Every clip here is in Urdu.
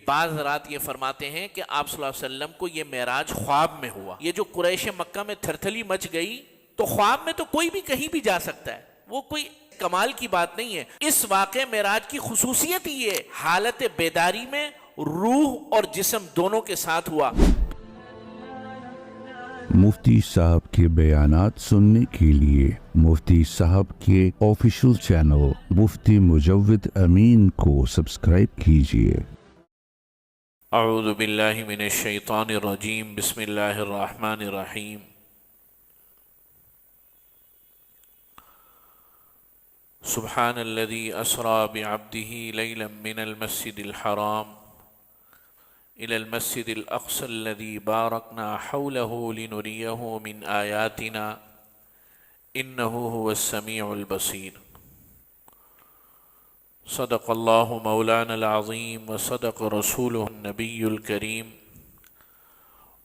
بعض حضرات یہ فرماتے ہیں کہ آپ صلی اللہ علیہ وسلم کو یہ معراج خواب میں ہوا. یہ جو قریش مکہ میں تھرتھلی مچ گئی، تو خواب میں تو کوئی بھی کہیں بھی جا سکتا ہے، وہ کوئی کمال کی بات نہیں ہے. اس واقع معراج کی خصوصیت یہ حالت بیداری میں روح اور جسم دونوں کے ساتھ ہوا. مفتی صاحب کے بیانات سننے کے لیے مفتی صاحب کے آفیشیل چینل مفتی مجود امین کو سبسکرائب کیجیے. اعوذ باللہ من الشیطان الرجیم، بسم اللہ الرحمن الرحیم. سبحان الذي اسرى بعبده ليلا من المسجد الحرام الى المسجد الاقصى الذي باركنا حوله لنريه من آياتنا انه هو السميع البصير. صدق الله مولانا العظيم وصدق رسوله النبي الكريم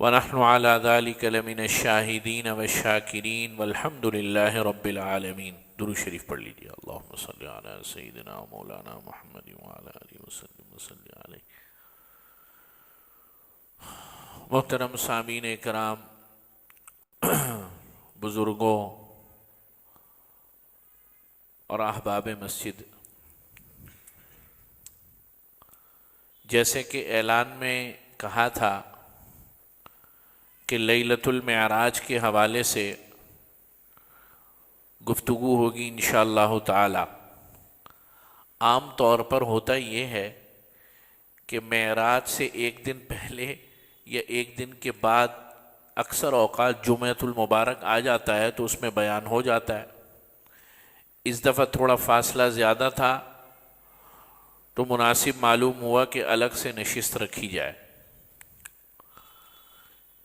ونحن على ذلك لمن الشاهدين والشاكرين والحمد لله رب العالمين. درود شریف پڑھ لیجیے. اللہم صلی علی سیدنا مولانا محمد وعلی آلہ وسلم وصلی علیہ. محترم سامعین کرام، بزرگوں اور احباب مسجد، جیسے کہ اعلان میں کہا تھا کہ لیلۃ المعراج کے حوالے سے گفتگو ہوگی انشاءاللہ تعالی. عام طور پر ہوتا یہ ہے کہ معراج سے ایک دن پہلے یا ایک دن کے بعد اکثر اوقات جمعۃ المبارک آ جاتا ہے تو اس میں بیان ہو جاتا ہے. اس دفعہ تھوڑا فاصلہ زیادہ تھا تو مناسب معلوم ہوا کہ الگ سے نشست رکھی جائے.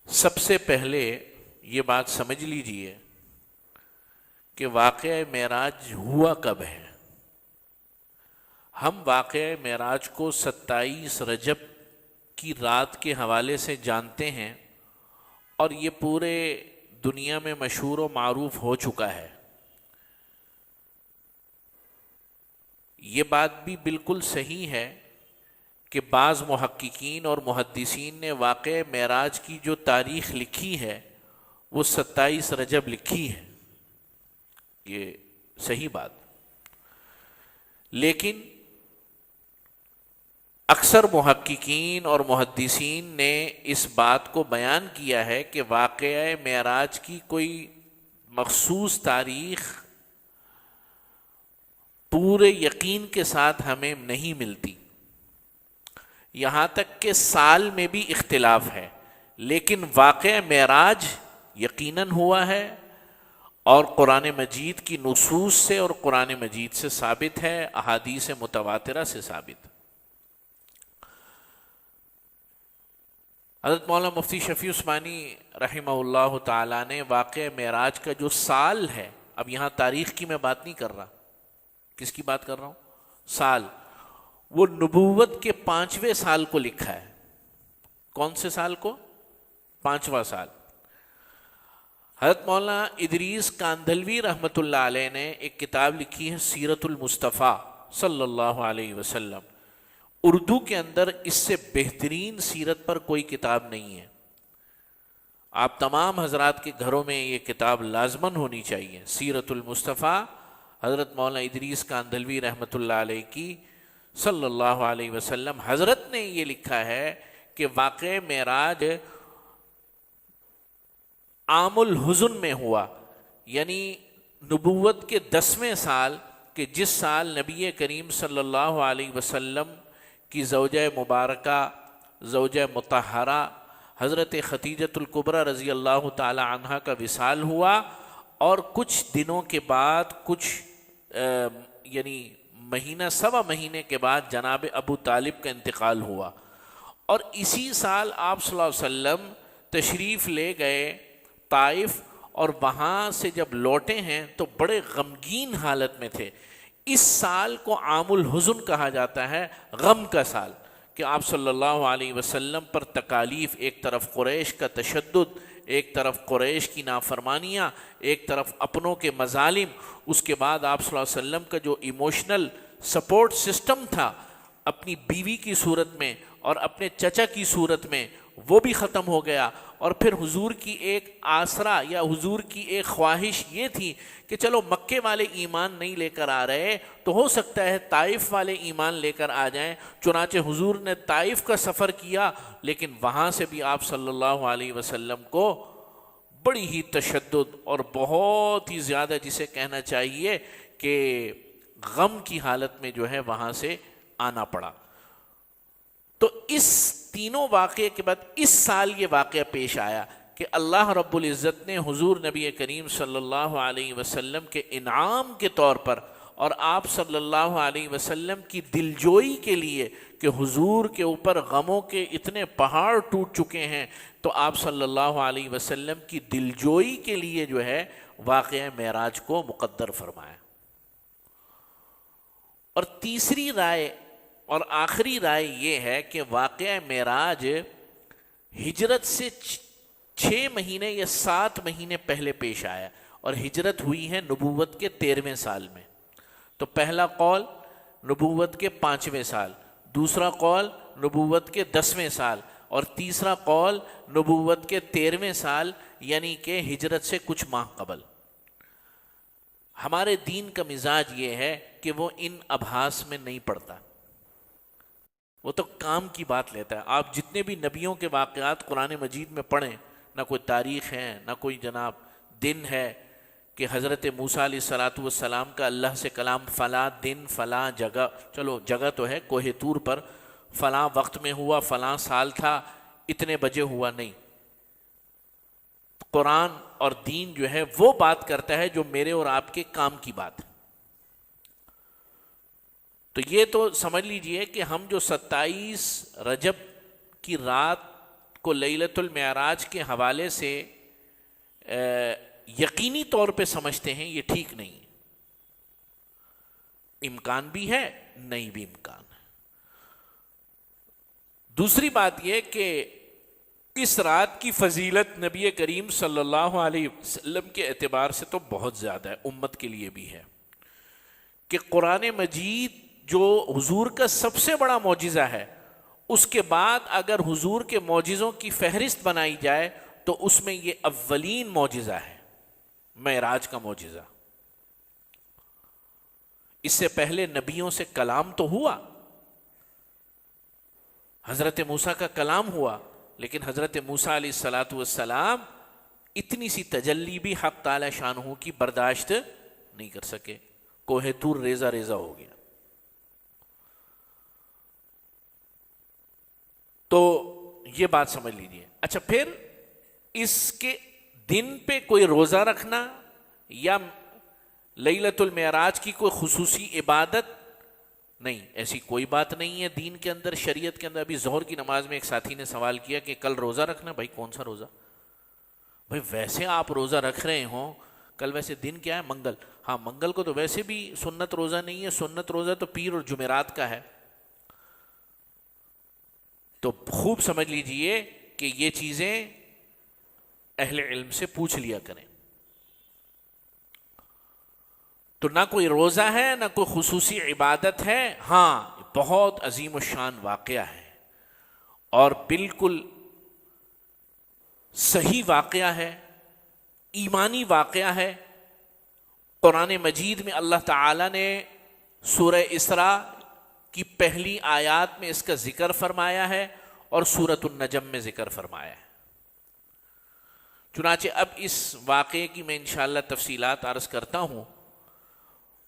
سب سے پہلے یہ بات سمجھ لیجئے کہ واقعہ معراج ہوا کب ہے. ہم واقعہ معراج کو 27 رجب کی رات کے حوالے سے جانتے ہیں اور یہ پورے دنیا میں مشہور و معروف ہو چکا ہے. یہ بات بھی بالکل صحیح ہے کہ بعض محققین اور محدثین نے واقعہ معراج کی جو تاریخ لکھی ہے وہ 27 رجب لکھی ہے. یہ صحیح بات. لیکن اکثر محققین اور محدثین نے اس بات کو بیان کیا ہے کہ واقعہ معراج کی کوئی مخصوص تاریخ پورے یقین کے ساتھ ہمیں نہیں ملتی. یہاں تک کہ سال میں بھی اختلاف ہے، لیکن واقعہ معراج یقیناً ہوا ہے اور قرآن مجید کی نصوص سے اور قرآن مجید سے ثابت ہے، احادیث متواترہ سے ثابت. حضرت مولانا مفتی شفیع عثمانی رحمہ اللہ تعالیٰ نے واقعہ معراج کا جو سال ہے، اب یہاں تاریخ کی میں بات نہیں کر رہا، کس کی بات کر رہا ہوں؟ سال. وہ نبوت کے 5ویں سال کو لکھا ہے. کون سے سال کو؟ 5واں سال. حضرت مولانا ادریس کاندھلوی رحمۃ اللہ علیہ نے ایک کتاب لکھی ہے سیرت المصطفیٰ صلی اللہ علیہ وسلم. اردو کے اندر اس سے بہترین سیرت پر کوئی کتاب نہیں ہے. آپ تمام حضرات کے گھروں میں یہ کتاب لازماً ہونی چاہیے. سیرت المصطفیٰ حضرت مولانا ادریس کاندھلوی رحمۃ اللہ علیہ کی صلی اللہ علیہ وسلم. حضرت نے یہ لکھا ہے کہ واقع معراج عام الحزن میں ہوا، یعنی نبوت کے 10ویں سال، کہ جس سال نبی کریم صلی اللہ علیہ وسلم کی زوجہ مبارکہ، زوجہ مطہرہ حضرت خدیجۃ الکبریٰ رضی اللہ تعالی عنہا کا وصال ہوا، اور کچھ دنوں کے بعد، کچھ یعنی مہینہ سوا مہینے کے بعد جناب ابو طالب کا انتقال ہوا. اور اسی سال آپ صلی اللہ علیہ وسلم تشریف لے گئے طائف، اور وہاں سے جب لوٹے ہیں تو بڑے غمگین حالت میں تھے. اس سال کو عام الحزن کہا جاتا ہے، غم کا سال، کہ آپ صلی اللہ علیہ وسلم پر تکالیف، ایک طرف قریش کا تشدد، ایک طرف قریش کی نافرمانیاں، ایک طرف اپنوں کے مظالم، اس کے بعد آپ صلی اللہ علیہ وسلم کا جو ایموشنل سپورٹ سسٹم تھا اپنی بیوی کی صورت میں اور اپنے چچا کی صورت میں، وہ بھی ختم ہو گیا۔ اور پھر حضور کی ایک آسرا یا حضور کی ایک خواہش یہ تھی کہ چلو مکے والے ایمان نہیں لے کر آ رہے تو ہو سکتا ہے طائف والے ایمان لے کر آ جائیں۔ چنانچہ حضور نے طائف کا سفر کیا، لیکن وہاں سے بھی آپ صلی اللہ علیہ وسلم کو بڑی ہی تشدد اور بہت ہی زیادہ جسے کہنا چاہیے کہ غم کی حالت میں جو ہے وہاں سے آنا پڑا۔ تو اس تینوں واقعے کے بعد اس سال یہ واقعہ پیش آیا کہ اللہ رب العزت نے حضور نبی کریم صلی اللہ علیہ وسلم کے انعام کے طور پر اور آپ صلی اللہ علیہ وسلم کی دلجوئی کے لیے کہ حضور کے اوپر غموں کے اتنے پہاڑ ٹوٹ چکے ہیں، تو آپ صلی اللہ علیہ وسلم کی دلجوئی کے لیے جو ہے واقعہ معراج کو مقدر فرمایا۔ اور تیسری رائے اور آخری رائے یہ ہے کہ واقعہ معراج ہجرت سے 6 مہینے یا 7 مہینے پہلے پیش آیا، اور ہجرت ہوئی ہے نبوت کے 13ویں سال میں۔ تو پہلا قول نبوت کے 5ویں سال، دوسرا قول نبوت کے 10ویں سال، اور تیسرا قول نبوت کے 13ویں سال، یعنی کہ ہجرت سے کچھ ماہ قبل۔ ہمارے دین کا مزاج یہ ہے کہ وہ ان ابحاث میں نہیں پڑتا، وہ تو کام کی بات لیتا ہے۔ آپ جتنے بھی نبیوں کے واقعات قرآن مجید میں پڑھیں، نہ کوئی تاریخ ہے، نہ کوئی جناب دن ہے کہ حضرت موسیٰ علیہ السلام کا اللہ سے کلام فلاں دن فلاں جگہ، چلو جگہ تو ہے کوہ طور پر، فلاں وقت میں ہوا، فلاں سال تھا، اتنے بجے ہوا، نہیں۔ قرآن اور دین جو ہے وہ بات کرتا ہے جو میرے اور آپ کے کام کی بات ہے۔ تو یہ تو سمجھ لیجئے کہ ہم جو 27 رجب کی رات کو لیلۃ المعراج کے حوالے سے یقینی طور پہ سمجھتے ہیں، یہ ٹھیک نہیں ہے۔ امکان بھی ہے، نہیں بھی امکان ہے۔ دوسری بات یہ کہ اس رات کی فضیلت نبی کریم صلی اللہ علیہ وسلم کے اعتبار سے تو بہت زیادہ ہے، امت کے لیے بھی ہے، کہ قرآن مجید جو حضور کا سب سے بڑا معجزہ ہے، اس کے بعد اگر حضور کے معجزوں کی فہرست بنائی جائے تو اس میں یہ اولین معجزہ ہے، معراج کا معجزہ۔ اس سے پہلے نبیوں سے کلام تو ہوا، حضرت موسیٰ کا کلام ہوا، لیکن حضرت موسیٰ علیہ السلام اتنی سی تجلی بھی حق تعالی شانہ کی برداشت نہیں کر سکے، کوہ طور ریزہ ریزہ ہو گیا۔ تو یہ بات سمجھ لیجیے۔ اچھا، پھر اس کے دن پہ کوئی روزہ رکھنا یا لیلۃ المعراج کی کوئی خصوصی عبادت نہیں، ایسی کوئی بات نہیں ہے دین کے اندر، شریعت کے اندر۔ ابھی ظہر کی نماز میں ایک ساتھی نے سوال کیا کہ کل روزہ رکھنا، بھائی کون سا روزہ؟ بھائی ویسے آپ روزہ رکھ رہے ہوں، کل ویسے دن کیا ہے؟ منگل۔ ہاں، منگل کو تو ویسے بھی سنت روزہ نہیں ہے، سنت روزہ تو پیر اور جمعرات کا ہے۔ تو خوب سمجھ لیجئے کہ یہ چیزیں اہل علم سے پوچھ لیا کریں۔ تو نہ کوئی روزہ ہے، نہ کوئی خصوصی عبادت ہے، ہاں بہت عظیم الشان واقعہ ہے اور بالکل صحیح واقعہ ہے، ایمانی واقعہ ہے۔ قرآن مجید میں اللہ تعالی نے سورہ اسراء کی پہلی آیات میں اس کا ذکر فرمایا ہے اور سورۃ النجم میں ذکر فرمایا ہے۔ چنانچہ اب اس واقعے کی میں انشاءاللہ تفصیلات عرض کرتا ہوں۔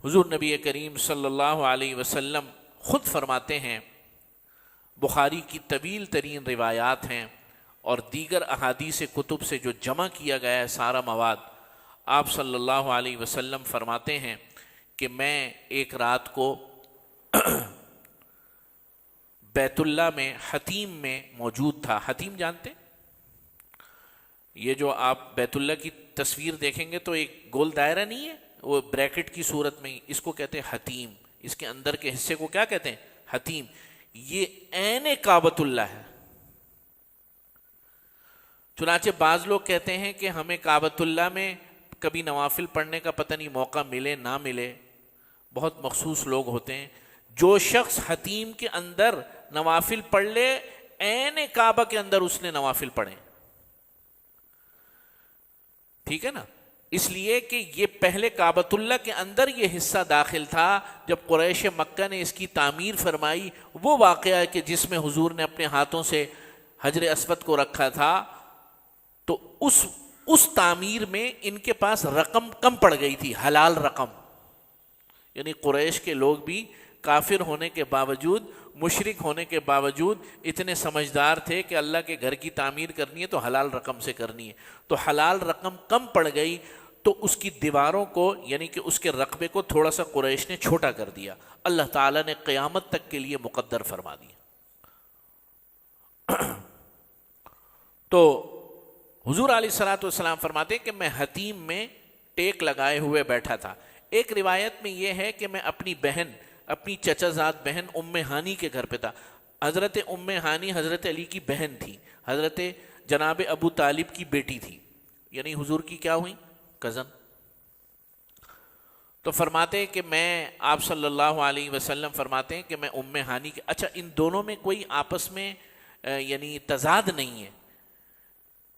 حضور نبی کریم صلی اللہ علیہ وسلم خود فرماتے ہیں، بخاری کی طویل ترین روایات ہیں اور دیگر احادیث کتب سے جو جمع کیا گیا ہے سارا مواد، آپ صلی اللہ علیہ وسلم فرماتے ہیں کہ میں ایک رات کو بیت اللہ میں حتیم میں موجود تھا۔ حتیم جانتے؟ یہ جو آپ بیت اللہ کی تصویر دیکھیں گے تو ایک گول دائرہ نہیں ہے، وہ بریکٹ کی صورت میں، اس کو کہتے ہیں حتیم۔ اس کے اندر کے حصے کو کیا کہتے ہیں؟ حتیم۔ یہ عین کعبۃ اللہ ہے۔ چنانچہ بعض لوگ کہتے ہیں کہ ہمیں کعبۃ اللہ میں کبھی نوافل پڑھنے کا پتہ نہیں موقع ملے نہ ملے، بہت مخصوص لوگ ہوتے ہیں۔ جو شخص حتیم کے اندر نوافل پڑھ لے، عین کعبہ کے اندر اس نے نوافل پڑھے، ٹھیک ہے نا؟ اس لیے کہ یہ پہلے کعبۃ اللہ کے اندر یہ حصہ داخل تھا۔ جب قریش مکہ نے اس کی تعمیر فرمائی، وہ واقعہ ہے کہ جس میں حضور نے اپنے ہاتھوں سے حجر اسود کو رکھا تھا، تو اس تعمیر میں ان کے پاس رقم کم پڑ گئی تھی، حلال رقم، یعنی قریش کے لوگ بھی کافر ہونے کے باوجود، مشرک ہونے کے باوجود اتنے سمجھدار تھے کہ اللہ کے گھر کی تعمیر کرنی ہے تو حلال رقم سے کرنی ہے، تو حلال رقم کم پڑ گئی تو اس کی دیواروں کو، یعنی کہ اس کے رقبے کو تھوڑا سا قریش نے چھوٹا کر دیا، اللہ تعالیٰ نے قیامت تک کے لیے مقدر فرما دیا۔ تو حضور علیہ الصلوۃ والسلام فرماتے کہ میں حتیم میں ٹیک لگائے ہوئے بیٹھا تھا۔ ایک روایت میں یہ ہے کہ میں اپنی بہن، اپنی چچا زاد بہن ام ہانی کے گھر پہ تھا۔ حضرت ام ہانی حضرت علی کی بہن تھی، حضرت جناب ابو طالب کی بیٹی تھی، یعنی حضور کی کیا ہوئی؟ کزن۔ تو فرماتے ہیں کہ میں، آپ صلی اللہ علیہ وسلم فرماتے ہیں کہ میں ام ہانی کے، اچھا ان دونوں میں کوئی آپس میں یعنی تضاد نہیں ہے،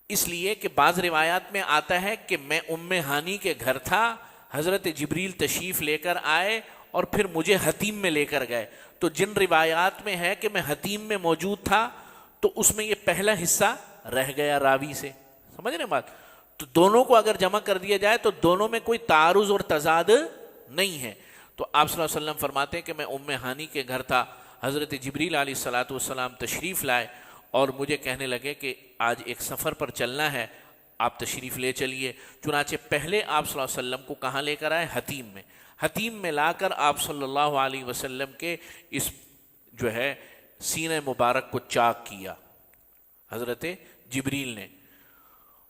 اس لیے کہ بعض روایات میں آتا ہے کہ میں ام ہانی کے گھر تھا، حضرت جبریل تشریف لے کر آئے اور پھر مجھے حتیم میں لے کر گئے۔ تو جن روایات میں ہے کہ میں حتیم میں موجود تھا تو اس میں یہ پہلا حصہ رہ گیا راوی سے، سمجھ رہے ہیں بات؟ تو دونوں کو اگر جمع کر دیا جائے تو دونوں میں کوئی تعارض اور تضاد نہیں ہے۔ تو آپ صلی اللہ علیہ وسلم فرماتے ہیں کہ میں ام ہانی کے گھر تھا، حضرت جبریل علیہ الصلوۃ والسلام تشریف لائے اور مجھے کہنے لگے کہ آج ایک سفر پر چلنا ہے، آپ تشریف لے چلیے۔ چنانچہ پہلے آپ صلی اللہ علیہ وسلم کو کہاں لے کر آئے؟ حتیم میں۔ حتیم میں لا کر آپ صلی اللہ علیہ وسلم کے اس جو ہے سینہ مبارک کو چاک کیا حضرت جبریل نے،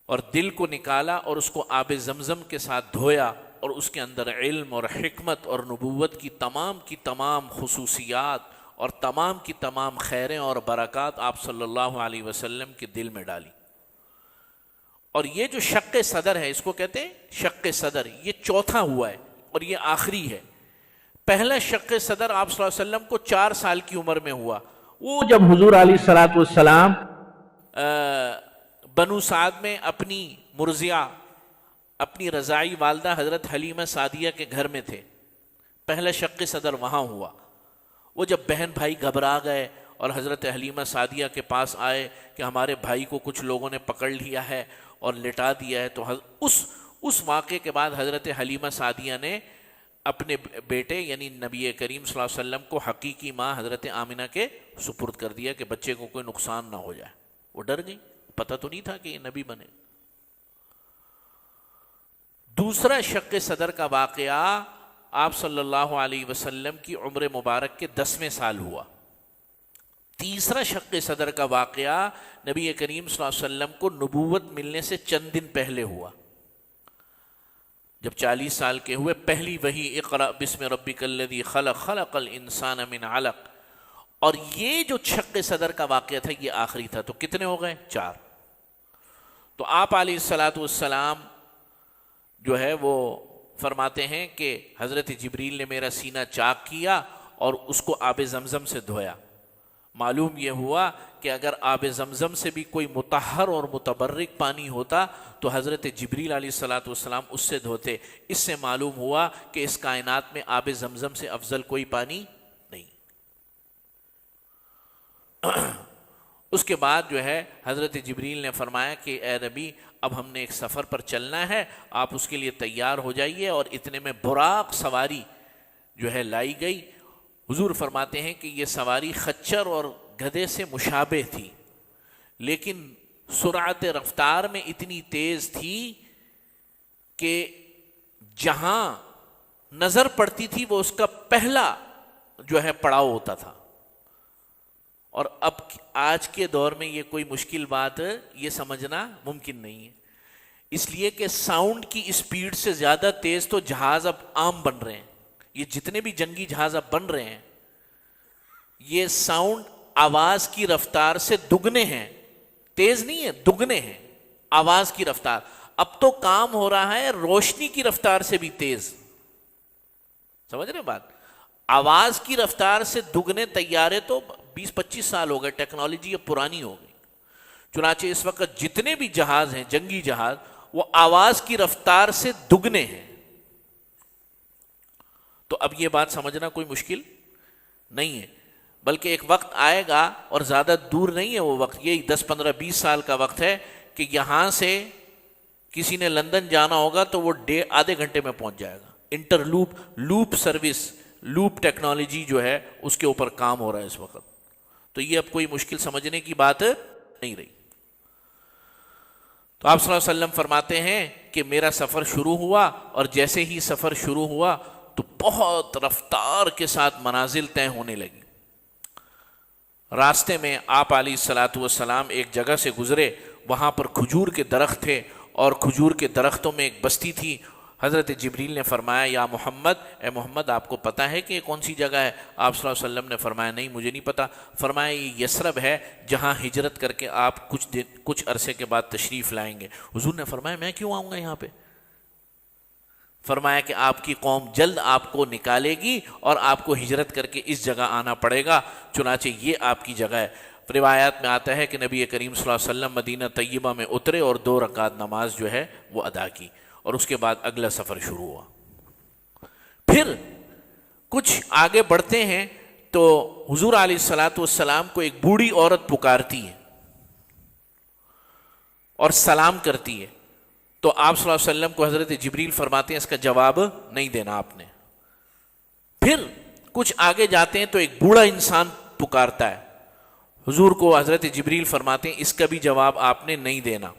اور دل کو نکالا اور اس کو آب زمزم کے ساتھ دھویا، اور اس کے اندر علم اور حکمت اور نبوت کی تمام خصوصیات اور تمام کی تمام خیریں اور برکات آپ صلی اللہ علیہ وسلم کے دل میں ڈالی۔ اور یہ جو شق صدر ہے، اس کو کہتے ہیں شق صدر، یہ چوتھا ہوا ہے اور یہ آخری ہے۔ پہلا شق صدر آپ صلی اللہ علیہ وسلم کو 4 سال کی عمر میں ہوا، وہ جب حضور علیہ الصلوۃ والسلام بنو سعد میں اپنی مرضیہ، اپنی رضاعی والدہ حضرت حلیمہ سعدیہ کے گھر میں تھے، پہلا شق صدر وہاں ہوا۔ وہ جب بہن بھائی گھبرا گئے اور حضرت حلیمہ سعدیہ کے پاس آئے کہ ہمارے بھائی کو کچھ لوگوں نے پکڑ لیا ہے اور لٹا دیا ہے، تو اس واقعے کے بعد حضرت حلیمہ سعدیہ نے اپنے بیٹے یعنی نبی کریم صلی اللہ علیہ وسلم کو حقیقی ماں حضرت آمنہ کے سپرد کر دیا کہ بچے کو کوئی نقصان نہ ہو جائے۔ وہ ڈر گئی، پتہ تو نہیں تھا کہ یہ نبی بنے۔ دوسرا شق صدر کا واقعہ آپ صلی اللہ علیہ وسلم کی عمر مبارک کے 10ویں سال ہوا۔ تیسرا شق صدر کا واقعہ نبی کریم صلی اللہ علیہ وسلم کو نبوت ملنے سے چند دن پہلے ہوا، جب 40 سال کے ہوئے، پہلی وحی اقرأ بسم ربک الذی خلق خلق الانسان من علق۔ اور یہ جو شق صدر کا واقعہ تھا یہ آخری تھا۔ تو کتنے ہو گئے؟ 4۔ تو آپ علیہ الصلوۃ والسلام جو ہے وہ فرماتے ہیں کہ حضرت جبریل نے میرا سینہ چاک کیا اور اس کو آب زمزم سے دھویا۔ معلوم یہ ہوا کہ اگر آب زمزم سے بھی کوئی مطہر اور متبرک پانی ہوتا تو حضرت جبریل علیہ الصلوۃ والسلام اس سے دھوتے۔ اس سے معلوم ہوا کہ اس کائنات میں آب زمزم سے افضل کوئی پانی نہیں۔ اس کے بعد جو ہے حضرت جبریل نے فرمایا کہ اے نبی اب ہم نے ایک سفر پر چلنا ہے، آپ اس کے لیے تیار ہو جائیے، اور اتنے میں براق سواری جو ہے لائی گئی۔ حضور فرماتے ہیں کہ یہ سواری خچر اور گدھے سے مشابہ تھی، لیکن سرعت رفتار میں اتنی تیز تھی کہ جہاں نظر پڑتی تھی وہ اس کا پہلا جو ہے پڑاؤ ہوتا تھا۔ اور اب آج کے دور میں یہ کوئی مشکل بات یہ سمجھنا ممکن نہیں ہے، اس لیے کہ ساؤنڈ کی اسپیڈ سے زیادہ تیز تو جہاز اب عام بن رہے ہیں۔ یہ جتنے بھی جنگی جہاز اب بن رہے ہیں یہ ساؤنڈ آواز کی رفتار سے دگنے ہیں، تیز نہیں ہے، دگنے ہیں آواز کی رفتار۔ اب تو کام ہو رہا ہے روشنی کی رفتار سے بھی تیز، سمجھ رہے بات؟ آواز کی رفتار سے دگنے طیارے تو 20-25 سال ہو گئے، ٹیکنالوجی اب پرانی ہو گئی. چنانچہ اس وقت جتنے بھی جہاز ہیں جنگی جہاز وہ آواز کی رفتار سے دگنے ہیں. تو اب یہ بات سمجھنا کوئی مشکل نہیں ہے، بلکہ ایک وقت آئے گا اور زیادہ دور نہیں ہے وہ وقت، یہی 10-15-20 سال کا وقت ہے کہ یہاں سے کسی نے لندن جانا ہوگا تو وہ آدھے گھنٹے میں پہنچ جائے گا. Inter loop service, loop technology جو ہے اس کے اوپر کام ہو رہا ہے اس وقت. تو یہ اب کوئی مشکل سمجھنے کی بات نہیں رہی. تو آپ صلی اللہ علیہ وسلم فرماتے ہیں کہ میرا سفر شروع ہوا، اور جیسے ہی سفر شروع ہوا تو بہت رفتار کے ساتھ منازل طے ہونے لگی. راستے میں آپ علیہ الصلاۃ والسلام ایک جگہ سے گزرے، وہاں پر کھجور کے درخت تھے، اور کھجور کے درختوں میں ایک بستی تھی. حضرت جبریل نے فرمایا یا محمد، اے محمد آپ کو پتہ ہے کہ یہ کون سی جگہ ہے؟ آپ صلی اللہ علیہ وسلم نے فرمایا نہیں مجھے نہیں پتہ. فرمایا یہ یثرب ہے جہاں ہجرت کر کے آپ کچھ عرصے کے بعد تشریف لائیں گے. حضور نے فرمایا میں کیوں آؤں گا یہاں پہ؟ فرمایا کہ آپ کی قوم جلد آپ کو نکالے گی اور آپ کو ہجرت کر کے اس جگہ آنا پڑے گا، چنانچہ یہ آپ کی جگہ ہے. روایات میں آتا ہے کہ نبی کریم صلی اللہ علیہ وسلم مدینہ طیبہ میں اترے اور 2 رکعت نماز جو ہے وہ ادا کی، اور اس کے بعد اگلا سفر شروع ہوا. پھر کچھ آگے بڑھتے ہیں تو حضور علیہ الصلاۃ والسلام کو ایک بوڑھی عورت پکارتی ہے اور سلام کرتی ہے. تو آپ صلی اللہ علیہ وسلم کو حضرت جبریل فرماتے ہیں اس کا جواب نہیں دینا آپ نے. پھر کچھ آگے جاتے ہیں تو ایک بوڑھا انسان پکارتا ہے، حضور کو حضرت جبریل فرماتے ہیں اس کا بھی جواب آپ نے نہیں دینا.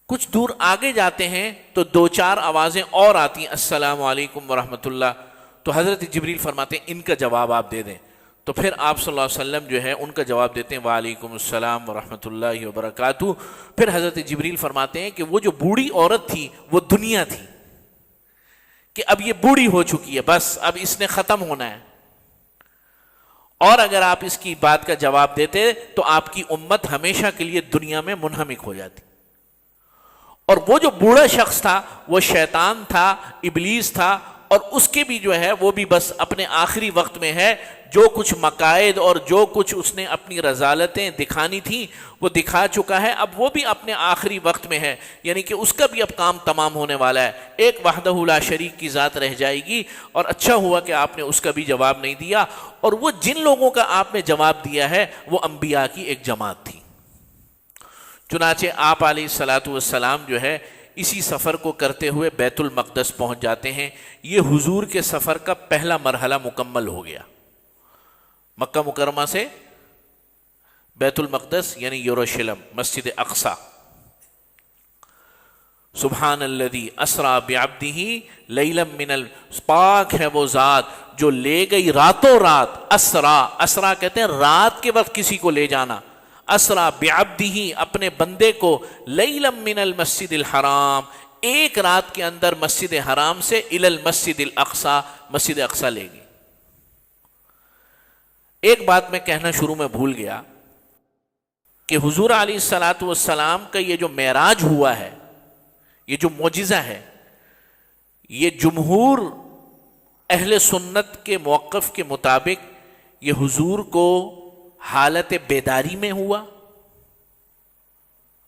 کچھ دور آگے جاتے ہیں تو 2-4 آوازیں اور آتی ہیں السلام علیکم ورحمۃ اللہ. تو حضرت جبریل فرماتے ہیں ان کا جواب آپ دے دیں. تو پھر آپ صلی اللہ علیہ وسلم جو ہے ان کا جواب دیتے ہیں وعلیکم السلام ورحمۃ اللہ وبرکاتہ. پھر حضرت جبریل فرماتے ہیں کہ وہ جو بوڑھی عورت تھی وہ دنیا تھی، کہ اب یہ بوڑھی ہو چکی ہے، بس اب اس نے ختم ہونا ہے، اور اگر آپ اس کی بات کا جواب دیتے تو آپ کی امت ہمیشہ کے لیے دنیا میں منہمک ہو جاتی. اور وہ جو بوڑھا شخص تھا وہ شیطان تھا، ابلیس تھا، اور اس کے بھی جو ہے وہ بھی بس اپنے آخری وقت میں ہے. جو کچھ مقائد اور جو کچھ اس نے اپنی رذالتیں دکھانی تھیں وہ دکھا چکا ہے، اب وہ بھی اپنے آخری وقت میں ہے، یعنی کہ اس کا بھی اب کام تمام ہونے والا ہے. ایک وحدہ لا شریک کی ذات رہ جائے گی. اور اچھا ہوا کہ آپ نے اس کا بھی جواب نہیں دیا. اور وہ جن لوگوں کا آپ نے جواب دیا ہے وہ انبیاء کی ایک جماعت تھی. چنانچہ آپ علیہ الصلاۃ والسلام جو ہے اسی سفر کو کرتے ہوئے بیت المقدس پہنچ جاتے ہیں. یہ حضور کے سفر کا پہلا مرحلہ مکمل ہو گیا. مکہ مکرمہ سے بیت المقدس یعنی یروشلم، مسجد اقصی. سبحان الذی اسرا بعبدہ لیلا من پاک ہے وہ ذات جو لے گئی راتوں رات. اسرا کہتے ہیں رات کے وقت کسی کو لے جانا. اسرا بعبدہ اپنے بندے کو لیلا من المسجد الحرام، ایک رات کے اندر مسجد حرام سے الی المسجد الاقصی، مسجد اقصی لے گئی. ایک بات میں کہنا شروع میں بھول گیا کہ حضور علیہ الصلاۃ والسلام کا یہ جو معراج ہوا ہے، یہ جو معجزہ ہے، یہ جمہور اہل سنت کے موقف کے مطابق یہ حضور کو حالت بیداری میں ہوا.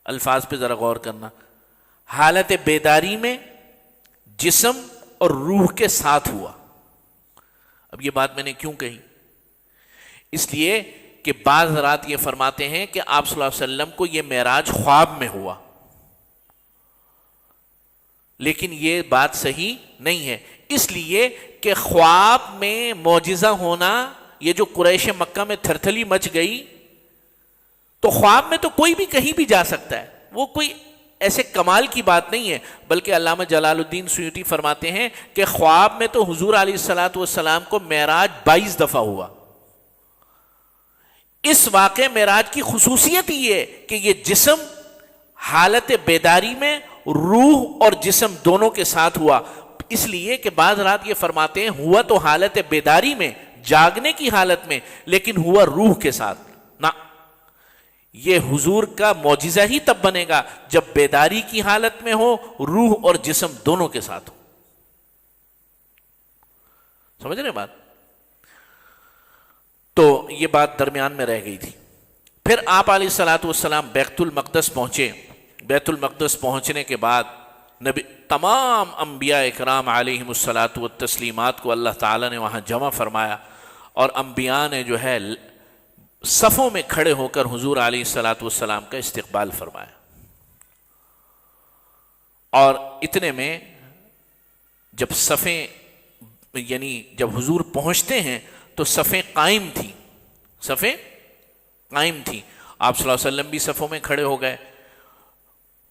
الفاظ پہ ذرا غور کرنا. حالت بیداری میں جسم اور روح کے ساتھ ہوا. اب یہ بات میں نے کیوں کہی؟ اس لیے کہ بعض رات یہ فرماتے ہیں کہ آپ صلی اللہ علیہ وسلم کو یہ معراج خواب میں ہوا، لیکن یہ بات صحیح نہیں ہے. اس لیے کہ خواب میں معجزہ ہونا، یہ جو قریش مکہ میں تھرتھلی مچ گئی، تو خواب میں تو کوئی بھی کہیں بھی جا سکتا ہے، وہ کوئی ایسے کمال کی بات نہیں ہے. بلکہ علامہ جلال الدین سیوطی فرماتے ہیں کہ خواب میں تو حضور علیہ الصلاۃ والسلام کو معراج 22 دفعہ ہوا. اس واقع معراج کی خصوصیت یہ ہے کہ یہ جسم حالت بیداری میں روح اور جسم دونوں کے ساتھ ہوا. اس لیے کہ بعض رات یہ فرماتے ہیں ہوا تو حالت بیداری میں، جاگنے کی حالت میں، لیکن ہوا روح کے ساتھ نہ. یہ حضور کا معجزہ ہی تب بنے گا جب بیداری کی حالت میں ہو، روح اور جسم دونوں کے ساتھ ہو. سمجھ رہے بات؟ تو یہ بات درمیان میں رہ گئی تھی. پھر آپ علیہ الصلاۃ والسلام بیت المقدس پہنچے. بیت المقدس پہنچنے کے بعد نبی تمام انبیاء اکرام علیہم الصلاۃ والتسلیمات کو اللہ تعالیٰ نے وہاں جمع فرمایا، اور انبیاء نے جو ہے صفوں میں کھڑے ہو کر حضور علیہ الصلاۃ والسلام کا استقبال فرمایا. اور اتنے میں جب صفیں یعنی جب حضور پہنچتے ہیں تو صفیں قائم تھیں، صفیں قائم تھیں. آپ صلی اللہ علیہ وسلم بھی صفوں میں کھڑے ہو گئے.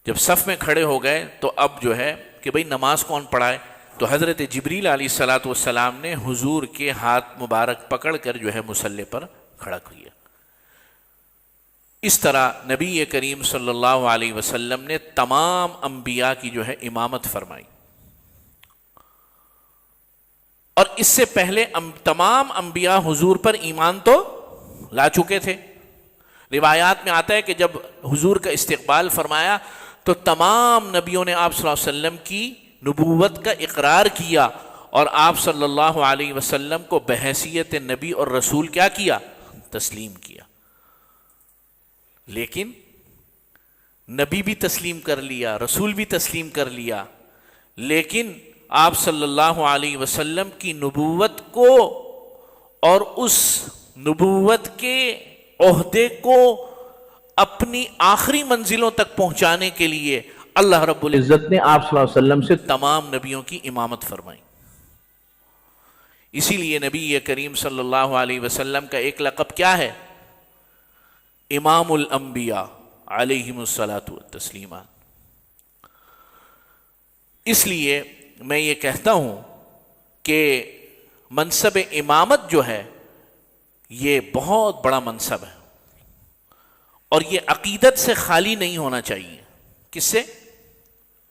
جب صف میں کھڑے ہو گئے تو اب جو ہے کہ بھئی نماز کون پڑھائے؟ تو حضرت جبریل علیہ الصلاۃ والسلام نے حضور کے ہاتھ مبارک پکڑ کر جو ہے مصلی پر کھڑا کیا. اس طرح نبی کریم صلی اللہ علیہ وسلم نے تمام انبیاء کی جو ہے امامت فرمائی. اور اس سے پہلے تمام انبیاء حضور پر ایمان تو لا چکے تھے. روایات میں آتا ہے کہ جب حضور کا استقبال فرمایا تو تمام نبیوں نے آپ صلی اللہ علیہ وسلم کی نبوت کا اقرار کیا، اور آپ صلی اللہ علیہ وسلم کو بحیثیت نبی اور رسول کیا کیا؟ تسلیم کیا. لیکن نبی بھی تسلیم کر لیا، رسول بھی تسلیم کر لیا، لیکن آپ صلی اللہ علیہ وسلم کی نبوت کو اور اس نبوت کے عہدے کو اپنی آخری منزلوں تک پہنچانے کے لیے اللہ رب العزت نے آپ صلی اللہ علیہ وسلم سے تمام نبیوں کی امامت فرمائی. اسی لیے نبی کریم صلی اللہ علیہ وسلم کا ایک لقب کیا ہے؟ امام الانبیاء علیہم الصلاۃ والتسلیمات. اس لیے میں یہ کہتا ہوں کہ منصب امامت جو ہے یہ بہت بڑا منصب ہے، اور یہ عقیدت سے خالی نہیں ہونا چاہیے. کس سے؟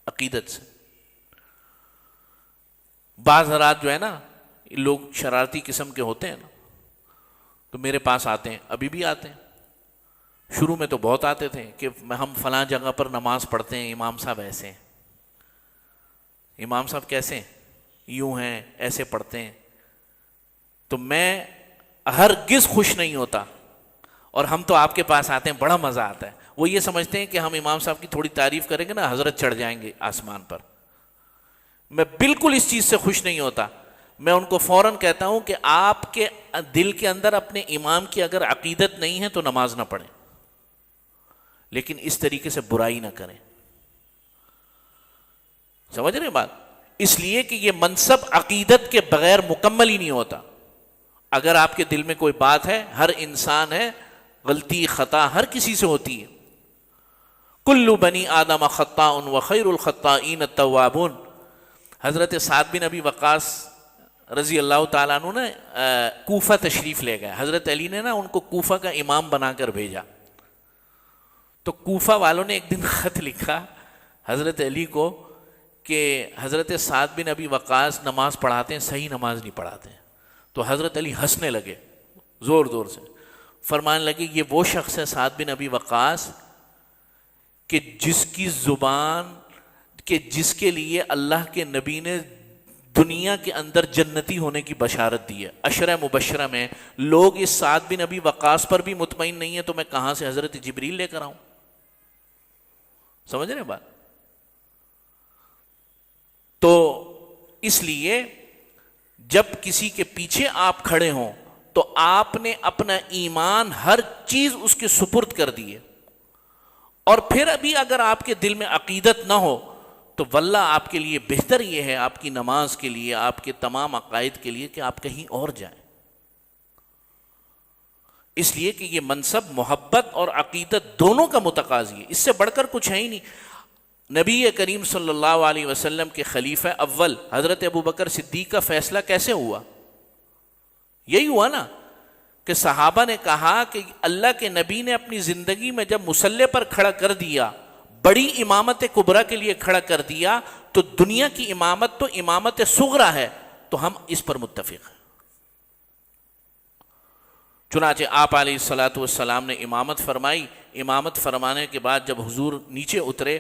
عقیدت سے. بعض حضرات جو ہے نا لوگ شرارتی قسم کے ہوتے ہیں نا، تو میرے پاس آتے ہیں، ابھی بھی آتے ہیں. شروع میں تو بہت آتے تھے کہ ہم فلاں جگہ پر نماز پڑھتے ہیں، امام صاحب ایسے ہیں. امام صاحب کیسے ہیں؟ یوں ہیں، ایسے پڑھتے ہیں. تو میں ہرگز خوش نہیں ہوتا، اور ہم تو آپ کے پاس آتے ہیں بڑا مزہ آتا ہے. وہ یہ سمجھتے ہیں کہ ہم امام صاحب کی تھوڑی تعریف کریں گے نا حضرت چڑھ جائیں گے آسمان پر. میں بالکل اس چیز سے خوش نہیں ہوتا. میں ان کو فوراً کہتا ہوں کہ آپ کے دل کے اندر اپنے امام کی اگر عقیدت نہیں ہے تو نماز نہ پڑھیں، لیکن اس طریقے سے برائی نہ کریں. سمجھ رہے بات؟ اس لیے کہ یہ منصب عقیدت کے بغیر مکمل ہی نہیں ہوتا. اگر آپ کے دل میں کوئی بات ہے، ہر انسان ہے، غلطی خطا ہر کسی سے ہوتی ہے. کل بنی آدم خطاء وخیر الخطائین التوابون. حضرت سعد بن ابی وقاص رضی اللہ تعالیٰ عنہ نے کوفہ تشریف لے گئے. حضرت علی نے نا ان کو کوفہ کا امام بنا کر بھیجا. تو کوفہ والوں نے ایک دن خط لکھا حضرت علی کو کہ حضرت سعد بن ابی وقاص نماز پڑھاتے ہیں، صحیح نماز نہیں پڑھاتے ہیں. تو حضرت علی ہنسنے لگے زور زور سے، فرمانے لگے یہ وہ شخص ہے سعد بن ابی وقاص کہ جس کی زبان کہ جس کے لیے اللہ کے نبی نے دنیا کے اندر جنتی ہونے کی بشارت دی ہے. عشرہ مبشرہ میں لوگ اس سعد بن ابی وقاص پر بھی مطمئن نہیں ہے، تو میں کہاں سے حضرت جبریل لے کر آؤں؟ سمجھ رہے بات؟ تو اس لیے جب کسی کے پیچھے آپ کھڑے ہوں تو آپ نے اپنا ایمان ہر چیز اس کے سپرد کر دی ہے. اور پھر ابھی اگر آپ کے دل میں عقیدت نہ ہو تو واللہ آپ کے لیے بہتر یہ ہے، آپ کی نماز کے لیے، آپ کے تمام عقائد کے لیے، کہ آپ کہیں اور جائیں. اس لیے کہ یہ منصب محبت اور عقیدت دونوں کا متقاضی ہے، اس سے بڑھ کر کچھ ہے ہی نہیں. نبی کریم صلی اللہ علیہ وسلم کے خلیفہ اول حضرت ابوبکر صدیق کا فیصلہ کیسے ہوا؟ یہی ہوا نا کہ صحابہ نے کہا کہ اللہ کے نبی نے اپنی زندگی میں جب مصلی پر کھڑا کر دیا، بڑی امامت کبریٰ کے لیے کھڑا کر دیا، تو دنیا کی امامت تو امامت صغریٰ ہے، تو ہم اس پر متفق ہیں. چنانچہ آپ علیہ الصلاۃ والسلام نے امامت فرمائی. امامت فرمانے کے بعد جب حضور نیچے اترے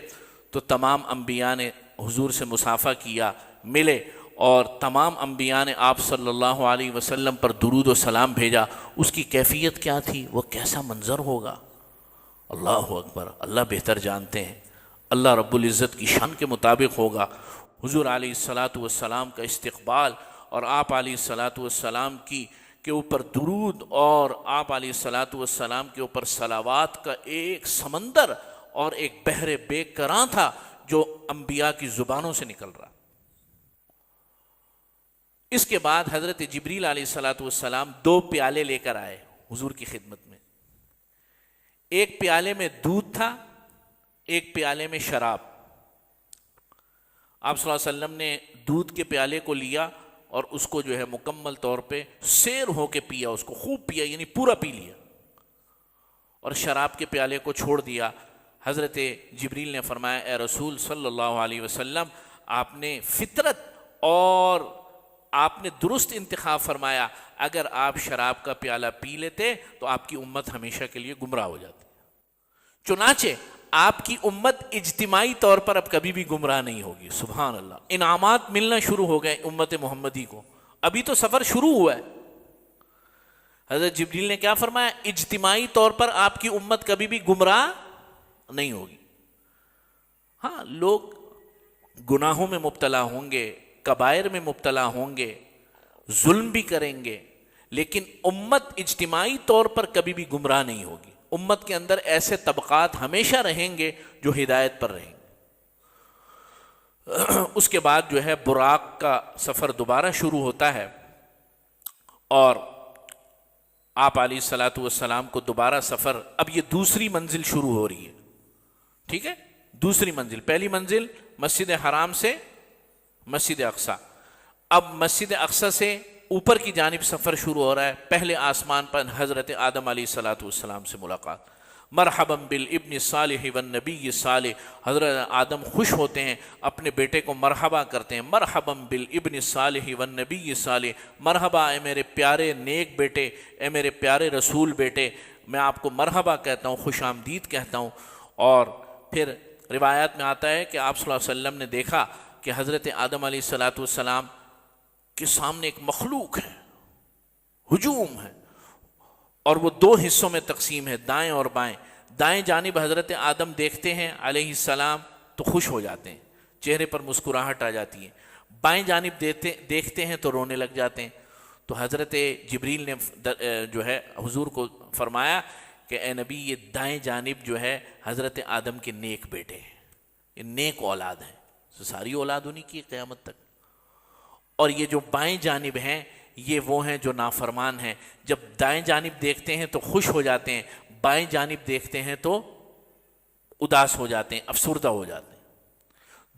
تو تمام انبیاء نے حضور سے مصافحہ کیا، ملے، اور تمام انبیاء نے آپ صلی اللہ علیہ وسلم پر درود و سلام بھیجا، اس کی کیفیت کیا تھی، وہ کیسا منظر ہوگا؟ اللہ اکبر، اللہ بہتر جانتے ہیں، اللہ رب العزت کی شان کے مطابق ہوگا۔ حضور علیہ الصلاۃ والسلام کا استقبال اور آپ علیہ الصلاۃ والسلام کے اوپر درود اور آپ علیہ الصلاۃ والسلام کے اوپر صلوات کا ایک سمندر اور ایک بحر بے کراں تھا جو انبیاء کی زبانوں سے نکل رہا۔ اس کے بعد حضرت جبریل علیہ الصلاۃ والسلام 2 پیالے لے کر آئے حضور کی خدمت میں، ایک پیالے میں دودھ تھا، ایک پیالے میں شراب۔ آپ صلی اللہ علیہ وسلم نے دودھ کے پیالے کو لیا اور اس کو جو ہے مکمل طور پہ سیر ہو کے پیا، اس کو خوب پیا، یعنی پورا پی لیا، اور شراب کے پیالے کو چھوڑ دیا۔ حضرت جبریل نے فرمایا، اے رسول صلی اللہ علیہ وسلم، آپ نے فطرت اور آپ نے درست انتخاب فرمایا، اگر آپ شراب کا پیالہ پی لیتے تو آپ کی امت ہمیشہ کے لیے گمراہ ہو جاتی۔ چنانچہ آپ کی امت اجتماعی طور پر اب کبھی بھی گمراہ نہیں ہوگی۔ سبحان اللہ، انعامات ملنا شروع ہو گئے امت محمدی کو، ابھی تو سفر شروع ہوا ہے۔ حضرت جبریل نے کیا فرمایا؟ اجتماعی طور پر آپ کی امت کبھی بھی گمراہ نہیں ہوگی۔ ہاں، لوگ گناہوں میں مبتلا ہوں گے، کبائر میں مبتلا ہوں گے، ظلم بھی کریں گے، لیکن امت اجتماعی طور پر کبھی بھی گمراہ نہیں ہوگی۔ امت کے اندر ایسے طبقات ہمیشہ رہیں گے جو ہدایت پر رہیں گے۔ اس کے بعد جو ہے براق کا سفر دوبارہ شروع ہوتا ہے، اور آپ علیہ الصلاۃ والسلام کو دوبارہ سفر، اب یہ دوسری منزل شروع ہو رہی ہے، ٹھیک ہے، دوسری منزل۔ پہلی منزل مسجد حرام سے مسجد اقصی، اب مسجد اقصی سے اوپر کی جانب سفر شروع ہو رہا ہے۔ پہلے آسمان پر حضرت آدم علیہ الصلاۃ والسلام سے ملاقات، مرحبا بالابن الصالح والنبی الصالح، حضرت آدم خوش ہوتے ہیں، اپنے بیٹے کو مرحبا کرتے ہیں، مرحبا بالابن الصالح والنبی الصالح، مرحبا اے میرے پیارے نیک بیٹے، اے میرے پیارے رسول بیٹے، میں آپ کو مرحبا کہتا ہوں، خوش آمدید کہتا ہوں۔ اور پھر روایات میں آتا ہے کہ آپ صلی اللہ علیہ وسلم نے دیکھا کہ حضرت آدم علیہ الصلاۃ والسلام کے سامنے ایک مخلوق ہے، ہجوم ہے، اور وہ 2 حصوں میں تقسیم ہے، دائیں اور بائیں۔ دائیں جانب حضرت آدم دیکھتے ہیں علیہ السلام تو خوش ہو جاتے ہیں، چہرے پر مسکراہٹ آ جاتی ہے، بائیں جانب دیکھتے ہیں تو رونے لگ جاتے ہیں۔ تو حضرت جبریل نے جو ہے حضور کو فرمایا کہ اے نبی، یہ دائیں جانب جو ہے حضرت آدم کے نیک بیٹے ہیں، یہ نیک اولاد ہیں، ساری اولاد انہی کی قیامت تک، اور یہ جو بائیں جانب ہیں یہ وہ ہیں جو نافرمان ہیں۔ جب دائیں جانب دیکھتے ہیں تو خوش ہو جاتے ہیں، بائیں جانب دیکھتے ہیں تو اداس ہو جاتے ہیں، افسردہ ہو جاتے ہیں۔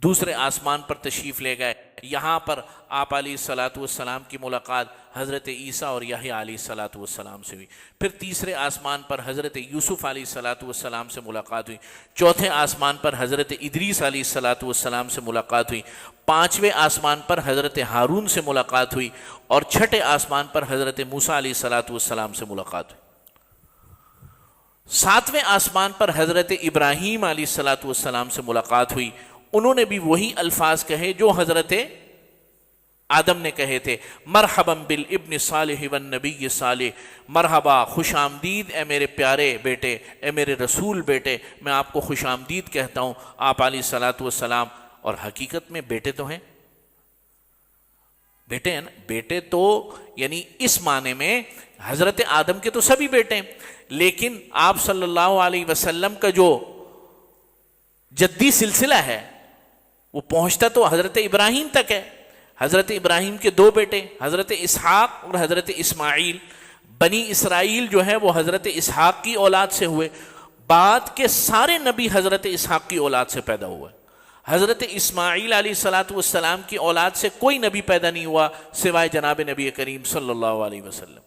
دوسرے آسمان پر تشریف لے گئے، یہاں پر آپ علیہ الصلاۃ والسلام کی ملاقات حضرت عیسیٰ اور یحییٰ علیہ الصلاۃ والسلام سے ہوئی۔ پھر تیسرے آسمان پر حضرت یوسف علیہ الصلاۃ والسلام سے ملاقات ہوئی، چوتھے آسمان پر حضرت ادریس علیہ الصلاۃ والسلام سے ملاقات ہوئی، پانچویں آسمان پر حضرت ہارون سے ملاقات ہوئی، اور چھٹے آسمان پر حضرت موسیٰ علیہ الصلاۃ والسلام سے ملاقات ہوئی۔ ساتویں آسمان پر حضرت ابراہیم علیہ الصلاۃ والسلام سے ملاقات ہوئی، انہوں نے بھی وہی الفاظ کہے جو حضرت آدم نے کہے تھے، مرحبا بالابن صالح والنبی صالح، مرحبا، خوش آمدید اے میرے پیارے بیٹے، اے میرے رسول بیٹے، میں آپ کو خوش آمدید کہتا ہوں۔ آپ علیہ الصلاۃ والسلام، اور حقیقت میں بیٹے تو ہیں، بیٹے ہیں نا، بیٹے تو یعنی اس معنی میں حضرت آدم کے تو سبھی بیٹے ہیں، لیکن آپ صلی اللہ علیہ وسلم کا جو جدی سلسلہ ہے وہ پہنچتا تو حضرت ابراہیم تک ہے۔ حضرت ابراہیم کے 2 بیٹے، حضرت اسحاق اور حضرت اسماعیل۔ بنی اسرائیل جو ہے وہ حضرت اسحاق کی اولاد سے ہوئے، بعد کے سارے نبی حضرت اسحاق کی اولاد سے پیدا ہوئے۔ حضرت اسماعیل علیہ الصلاۃ والسلام کی اولاد سے کوئی نبی پیدا نہیں ہوا سوائے جناب نبی کریم صلی اللہ علیہ وسلم۔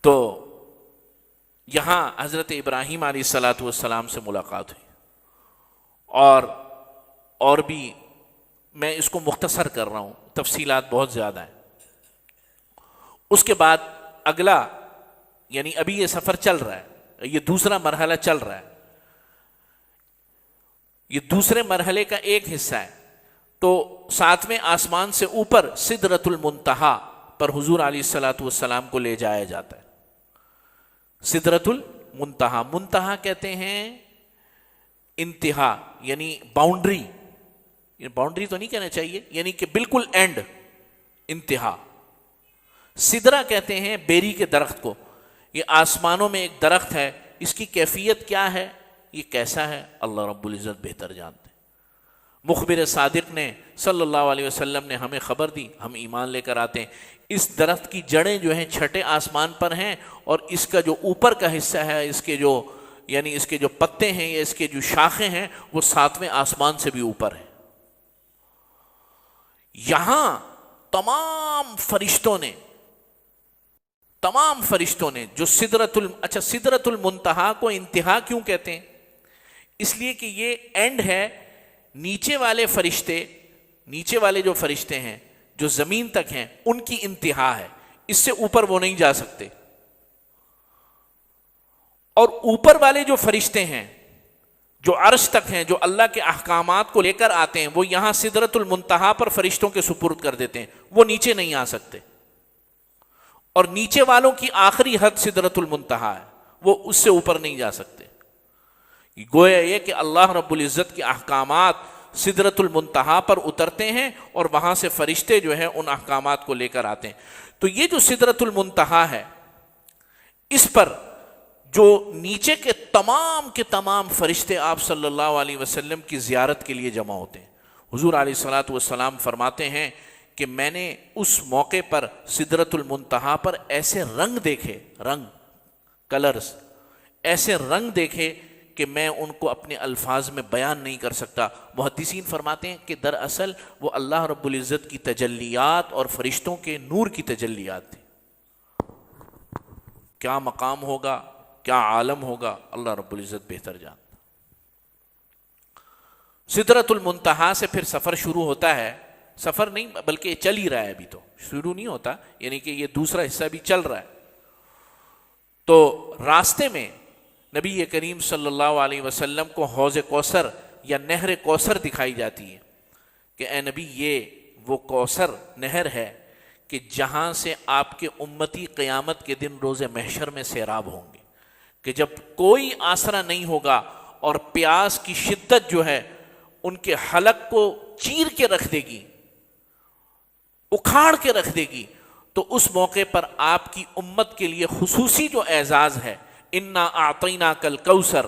تو یہاں حضرت ابراہیم علیہ الصلاۃ والسلام سے ملاقات ہوئی، اور بھی میں اس کو مختصر کر رہا ہوں، تفصیلات بہت زیادہ ہیں۔ اس کے بعد اگلا، یعنی ابھی یہ سفر چل رہا ہے، یہ دوسرا مرحلہ چل رہا ہے، یہ دوسرے مرحلے کا ایک حصہ ہے۔ تو ساتویں آسمان سے اوپر سدرۃ المنتہا پر حضور علیہ الصلوۃ والسلام کو لے جایا جاتا ہے. سدرۃ المنتہا، منتہا کہتے ہیں انتہا، یعنی باؤنڈری. باؤنڈری تو نہیں کہنا چاہیے، یعنی کہ بالکل اینڈ، انتہا. سدرہ کہتے ہیں بیری کے درخت کو. یہ آسمانوں میں ایک درخت ہے، اس کی کیفیت کیا ہے، یہ کیسا ہے، اللہ رب العزت بہتر جانتے. مخبر صادق نے صلی اللہ علیہ وسلم نے ہمیں خبر دی، ہم ایمان لے کر آتے ہیں. اس درخت کی جڑیں جو ہیں چھٹے آسمان پر ہیں، اور اس کا جو اوپر کا حصہ ہے، اس کے جو پتے ہیں یا اس کے جو شاخیں ہیں، وہ ساتویں آسمان سے بھی اوپر ہیں. یہاں تمام فرشتوں نے جو سدرۃ المنتہا کو انتہا کیوں کہتے ہیں؟ اس لیے کہ یہ اینڈ ہے. نیچے والے جو فرشتے ہیں جو زمین تک ہیں، ان کی انتہا ہے، اس سے اوپر وہ نہیں جا سکتے. اور اوپر والے جو فرشتے ہیں جو عرش تک ہیں، جو اللہ کے احکامات کو لے کر آتے ہیں، وہ یہاں سدرۃ المنتہا پر فرشتوں کے سپرد کر دیتے ہیں، وہ نیچے نہیں آ سکتے. اور نیچے والوں کی آخری حد سدرۃ المنتہا ہے، وہ اس سے اوپر نہیں جا سکتے. گویا یہ کہ اللہ رب العزت کے احکامات سدرۃ المنتہا پر اترتے ہیں، اور وہاں سے فرشتے جو ہیں ان احکامات کو لے کر آتے ہیں. تو یہ جو سدرۃ المنتہا ہے، اس پر جو نیچے کے تمام فرشتے آپ صلی اللہ علیہ وسلم کی زیارت کے لیے جمع ہوتے ہیں. حضور علیہ الصلوۃ والسلام فرماتے ہیں کہ میں نے اس موقع پر سدرۃ المنتہا پر ایسے رنگ دیکھے، کلرز، ایسے رنگ دیکھے کہ میں ان کو اپنے الفاظ میں بیان نہیں کر سکتا. محدثین فرماتے ہیں کہ دراصل وہ اللہ رب العزت کی تجلیات اور فرشتوں کے نور کی تجلیات تھی. کیا مقام ہوگا، کیا عالم ہوگا، اللہ رب العزت بہتر جانتا. سدرۃ المنتہا سے پھر سفر شروع ہوتا ہے. سفر نہیں بلکہ یہ چل ہی رہا ہے، ابھی تو شروع نہیں ہوتا، یعنی کہ یہ دوسرا حصہ بھی چل رہا ہے. تو راستے میں نبی کریم صلی اللہ علیہ وسلم کو حوض کوثر یا نہر کوثر دکھائی جاتی ہے کہ اے نبی، یہ وہ کوثر نہر ہے کہ جہاں سے آپ کے امتی قیامت کے دن روز محشر میں سیراب ہوں گے، کہ جب کوئی آسرا نہیں ہوگا اور پیاس کی شدت جو ہے ان کے حلق کو چیر کے رکھ دے گی، اکھاڑ کے رکھ دے گی. تو اس موقع پر آپ کی امت کے لیے خصوصی جو اعزاز ہے، انا اعطیناک الکوثر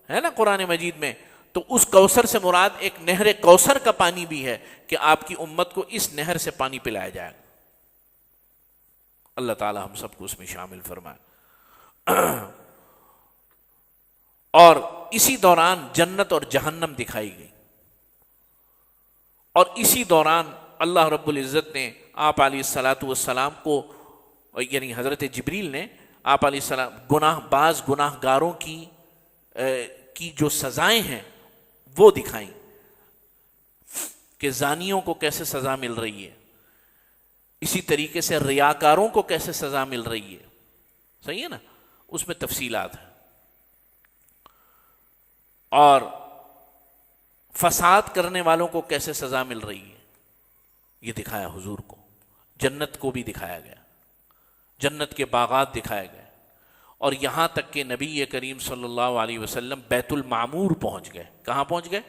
ہے نا قرآن مجید میں، تو اس کوثر سے مراد ایک نہر کوثر کا پانی بھی ہے کہ آپ کی امت کو اس نہر سے پانی پلایا جائے گا. اللہ تعالی ہم سب کو اس میں شامل فرمائے. اور اسی دوران جنت اور جہنم دکھائی گئی، اور اسی دوران اللہ رب العزت نے آپ علیہ الصلاۃ والسلام کو، یعنی حضرت جبریل نے آپ علیہ السلام بعض گناہ گاروں کی جو سزائیں ہیں وہ دکھائیں کہ زانیوں کو کیسے سزا مل رہی ہے، اسی طریقے سے ریاکاروں کو کیسے سزا مل رہی ہے. صحیح ہے نا، اس میں تفصیلات ہیں. اور فساد کرنے والوں کو کیسے سزا مل رہی ہے یہ دکھایا حضور کو. جنت کو بھی دکھایا گیا، جنت کے باغات دکھائے گئے، اور یہاں تک کہ نبی کریم صلی اللہ علیہ وسلم بیت المعمور پہنچ گئے. کہاں پہنچ گئے؟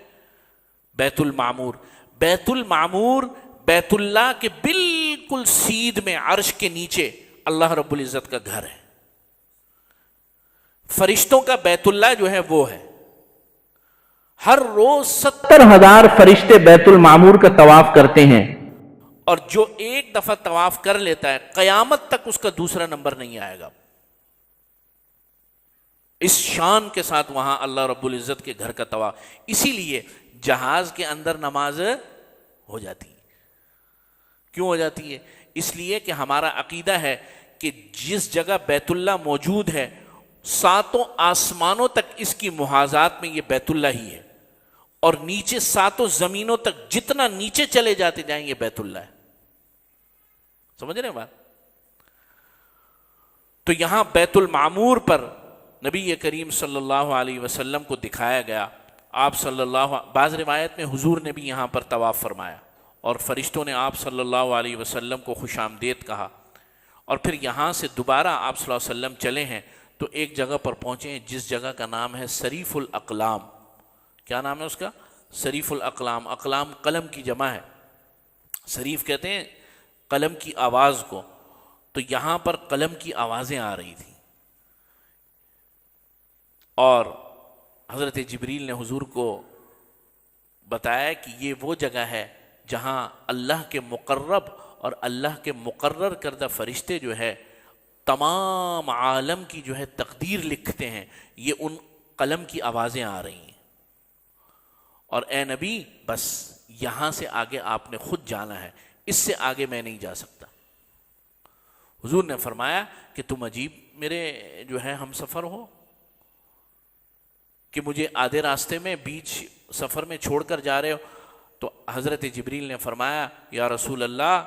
بیت المعمور. بیت المعمور بیت اللہ کے بالکل سیدھ میں عرش کے نیچے اللہ رب العزت کا گھر ہے. فرشتوں کا بیت اللہ جو ہے وہ ہے. ہر روز 70,000 فرشتے بیت المعمور کا طواف کرتے ہیں، اور جو ایک دفعہ طواف کر لیتا ہے قیامت تک اس کا دوسرا نمبر نہیں آئے گا. اس شان کے ساتھ وہاں اللہ رب العزت کے گھر کا طواف. اسی لیے جہاز کے اندر نماز ہو جاتی ہے. کیوں ہو جاتی ہے؟ اس لیے کہ ہمارا عقیدہ ہے کہ جس جگہ بیت اللہ موجود ہے 7 آسمانوں تک اس کی محاذات میں یہ بیت اللہ ہی ہے، اور نیچے 7 زمینوں تک جتنا نیچے چلے جاتے جائیں یہ بیت اللہ ہے. سمجھ رہے ہیں بات؟ تو یہاں بیت المعمور پر نبی کریم صلی اللہ علیہ وسلم کو دکھایا گیا. آپ صلی اللہ، بعض روایت میں حضور نے بھی یہاں پر طواف فرمایا اور فرشتوں نے آپ صلی اللہ علیہ وسلم کو خوش آمدید کہا، اور پھر یہاں سے دوبارہ آپ صلی اللہ علیہ وسلم چلے ہیں تو ایک جگہ پر پہنچے ہیں جس جگہ کا نام ہے صریف الاقلام. کیا نام ہے اس کا؟ صریف الاقلام. اقلام قلم کی جمع ہے، صریف کہتے ہیں قلم کی آواز کو. تو یہاں پر قلم کی آوازیں آ رہی تھیں اور حضرت جبریل نے حضور کو بتایا کہ یہ وہ جگہ ہے جہاں اللہ کے مقرب اور اللہ کے مقرر کردہ فرشتے جو ہے تمام عالم کی جو ہے تقدیر لکھتے ہیں، یہ ان قلم کی آوازیں آ رہی ہیں. اور اے نبی بس یہاں سے آگے آپ نے خود جانا ہے، اس سے آگے میں نہیں جا سکتا. حضور نے فرمایا کہ تم عجیب میرے جو ہے ہم سفر ہو کہ مجھے آدھے راستے میں بیچ سفر میں چھوڑ کر جا رہے ہو. تو حضرت جبریل نے فرمایا یا رسول اللہ،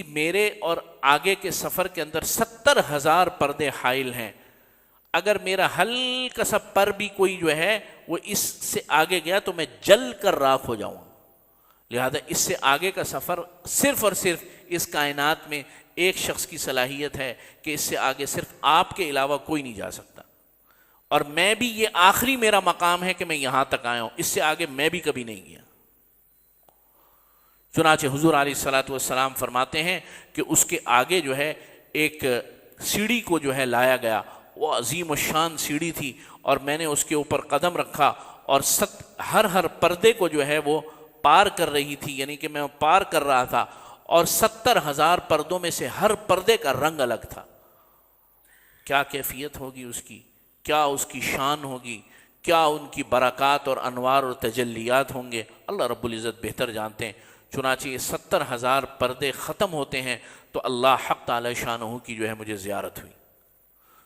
میرے اور آگے کے سفر کے اندر 70,000 پردے حائل ہیں، اگر میرا ہلکا سا پر بھی کوئی جو ہے وہ اس سے آگے گیا تو میں جل کر راکھ ہو جاؤں. لہذا اس سے آگے کا سفر صرف اور صرف اس کائنات میں ایک شخص کی صلاحیت ہے کہ اس سے آگے صرف آپ کے علاوہ کوئی نہیں جا سکتا، اور میں بھی یہ آخری میرا مقام ہے کہ میں یہاں تک آیا ہوں، اس سے آگے میں بھی کبھی نہیں گیا. چنانچہ حضور علیہ الصلوۃ والسلام فرماتے ہیں کہ اس کے آگے جو ہے ایک سیڑھی کو جو ہے لایا گیا، وہ عظیم الشان سیڑھی تھی، اور میں نے اس کے اوپر قدم رکھا اور ہر پردے کو جو ہے وہ پار کر رہی تھی، یعنی کہ میں پار کر رہا تھا، اور 70,000 پردوں میں سے ہر پردے کا رنگ الگ تھا. کیا کیفیت ہوگی اس کی، کیا اس کی شان ہوگی، کیا ان کی برکات اور انوار اور تجلیات ہوں گے، اللہ رب العزت بہتر جانتے ہیں. چنانچہ یہ 70,000 پردے ختم ہوتے ہیں تو اللہ حق تعالی شانہ کی جو ہے مجھے زیارت ہوئی.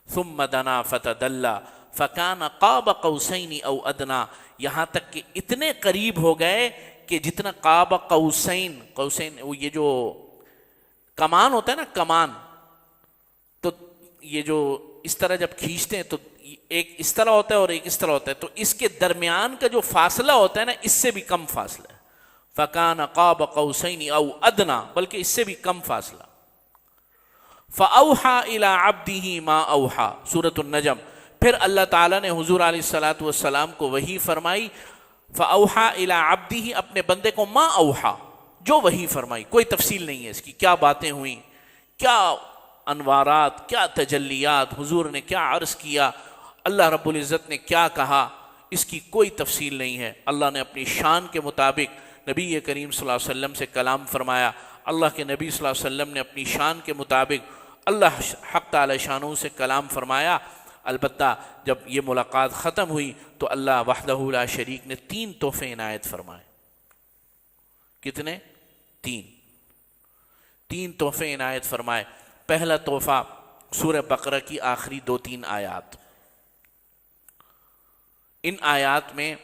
ثم دنا فتدلى فكان قاب قوسین او ادنا، یہاں تک کہ اتنے قریب ہو گئے کہ جتنا قاب قوسین، قوسین وہ یہ جو کمان ہوتا ہے نا، کمان، تو یہ جو اس طرح جب کھینچتے ہیں تو ایک اس طرح ہوتا ہے اور ایک اس طرح ہوتا ہے، تو اس کے درمیان کا جو فاصلہ ہوتا ہے نا اس سے بھی کم فاصلہ ہے. فَكَانَ قَابَ قَوْسَيْنِ أَوْ أَدْنَى، بلکہ اس سے بھی کم فاصلہ. فَأَوْحَى إِلَىٰ عَبْدِهِ مَا أَوْحَى، سورۃ النجم. پھر اللہ تعالیٰ نے حضور علیہ الصلوۃ والسلام کو وحی فرمائی، فَأَوْحَى إِلَىٰ عَبْدِهِ، اپنے بندے کو مَا أَوْحَى، جو وحی فرمائی. کوئی تفصیل نہیں ہے اس کی، کیا باتیں ہوئیں، کیا انوارات، کیا تجلیات، حضور نے کیا عرض کیا، اللہ رب العزت نے کیا کہا، اس کی کوئی تفصیل نہیں ہے. اللہ نے اپنی شان کے مطابق نبی کریم صلی اللہ علیہ وسلم سے کلام فرمایا، اللہ کے نبی صلی اللہ علیہ وسلم نے اپنی شان کے مطابق اللہ حق تعالی شانہ سے کلام فرمایا. البتہ جب یہ ملاقات ختم ہوئی تو اللہ وحدہ لا شریک نے 3 تحفے عنایت فرمائے. کتنے؟ 3 تحفے عنایت فرمائے. پہلا تحفہ سورہ بقرہ کی آخری 2-3 آیات. ان آیات میں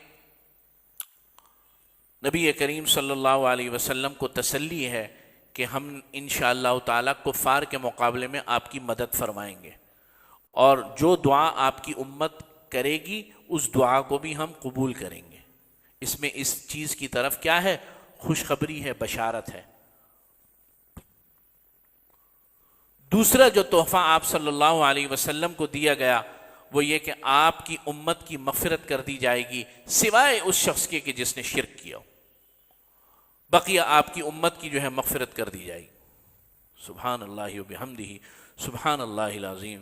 نبی کریم صلی اللہ علیہ وسلم کو تسلی ہے کہ ہم انشاءاللہ تعالی کفار کے مقابلے میں آپ کی مدد فرمائیں گے، اور جو دعا آپ کی امت کرے گی اس دعا کو بھی ہم قبول کریں گے. اس میں اس چیز کی طرف کیا ہے؟ خوشخبری ہے، بشارت ہے. دوسرا جو تحفہ آپ صلی اللہ علیہ وسلم کو دیا گیا وہ یہ کہ آپ کی امت کی مغفرت کر دی جائے گی سوائے اس شخص کے کہ جس نے شرک کیا ہو. بقیہ آپ کی امت کی جو ہے مغفرت کر دی جائے گی. سبحان اللہ و بحمدہ، سبحان اللہ العظیم.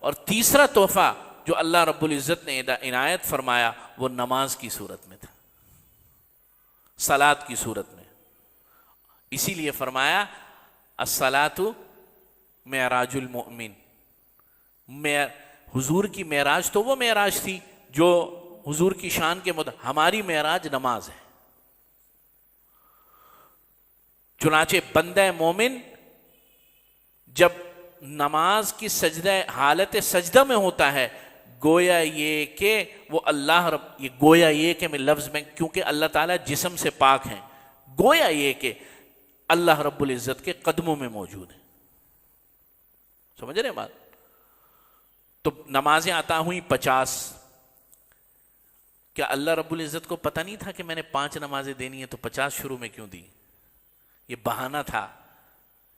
اور تیسرا تحفہ جو اللہ رب العزت نے عنایت فرمایا وہ نماز کی صورت میں تھا، صلاۃ کی صورت میں. اسی لیے فرمایا الصلاۃ معراج المؤمن. حضور کی معراج تو وہ معراج تھی جو حضور کی شان کے ہماری معراج نماز ہے. چنانچہ بندہ مومن جب نماز کی سجدہ حالت سجدہ میں ہوتا ہے، گویا یہ کہ وہ اللہ رب، یہ گویا یہ کہ میں لفظ میں کیونکہ اللہ تعالیٰ جسم سے پاک ہیں، گویا یہ کہ اللہ رب العزت کے قدموں میں موجود ہے. سمجھ رہے بات؟ تو نمازیں عطا ہوئیں 50، کیا اللہ رب العزت کو پتہ نہیں تھا کہ میں نے 5 نمازیں دینی ہیں تو 50 شروع میں کیوں دی؟ یہ بہانہ تھا،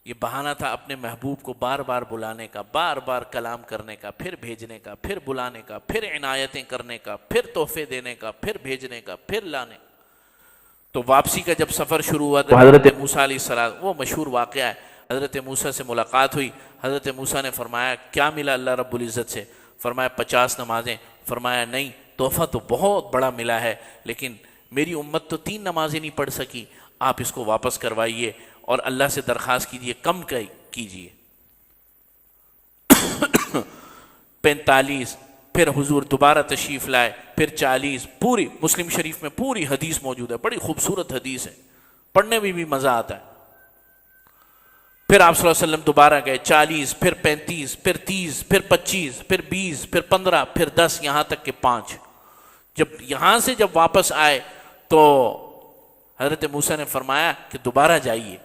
یہ بہانہ تھا اپنے محبوب کو بار بار بلانے کا، بار بار کلام کرنے کا، پھر بھیجنے کا، پھر بلانے کا، پھر عنایتیں کرنے کا، پھر تحفے دینے کا، پھر بھیجنے کا، پھر لانے کا۔ تو واپسی کا جب سفر شروع ہوا تو حضرت موسیٰ علیہ السلام، وہ مشہور واقعہ ہے، حضرت موسیٰ سے ملاقات ہوئی، حضرت موسیٰ نے فرمایا کیا ملا اللہ رب العزت سے؟ فرمایا 50 نمازیں۔ فرمایا نہیں، تحفہ تو بہت بڑا ملا ہے، لیکن میری امت تو 3 نمازیں نہیں پڑھ سکی، آپ اس کو واپس کروائیے اور اللہ سے درخواست کیجئے کم کیجئے۔ 45، پھر حضور دوبارہ تشریف لائے، پھر 40، پوری مسلم شریف میں پوری حدیث موجود ہے، بڑی خوبصورت حدیث ہے، پڑھنے میں بھی مزہ آتا ہے۔ پھر آپ صلی اللہ علیہ وسلم دوبارہ گئے، 40، پھر 35، پھر 30، پھر 25، پھر 20، پھر 15، پھر 10، یہاں تک کہ 5۔ جب یہاں سے جب واپس آئے تو حضرت موسیٰ نے فرمایا کہ دوبارہ جائیے،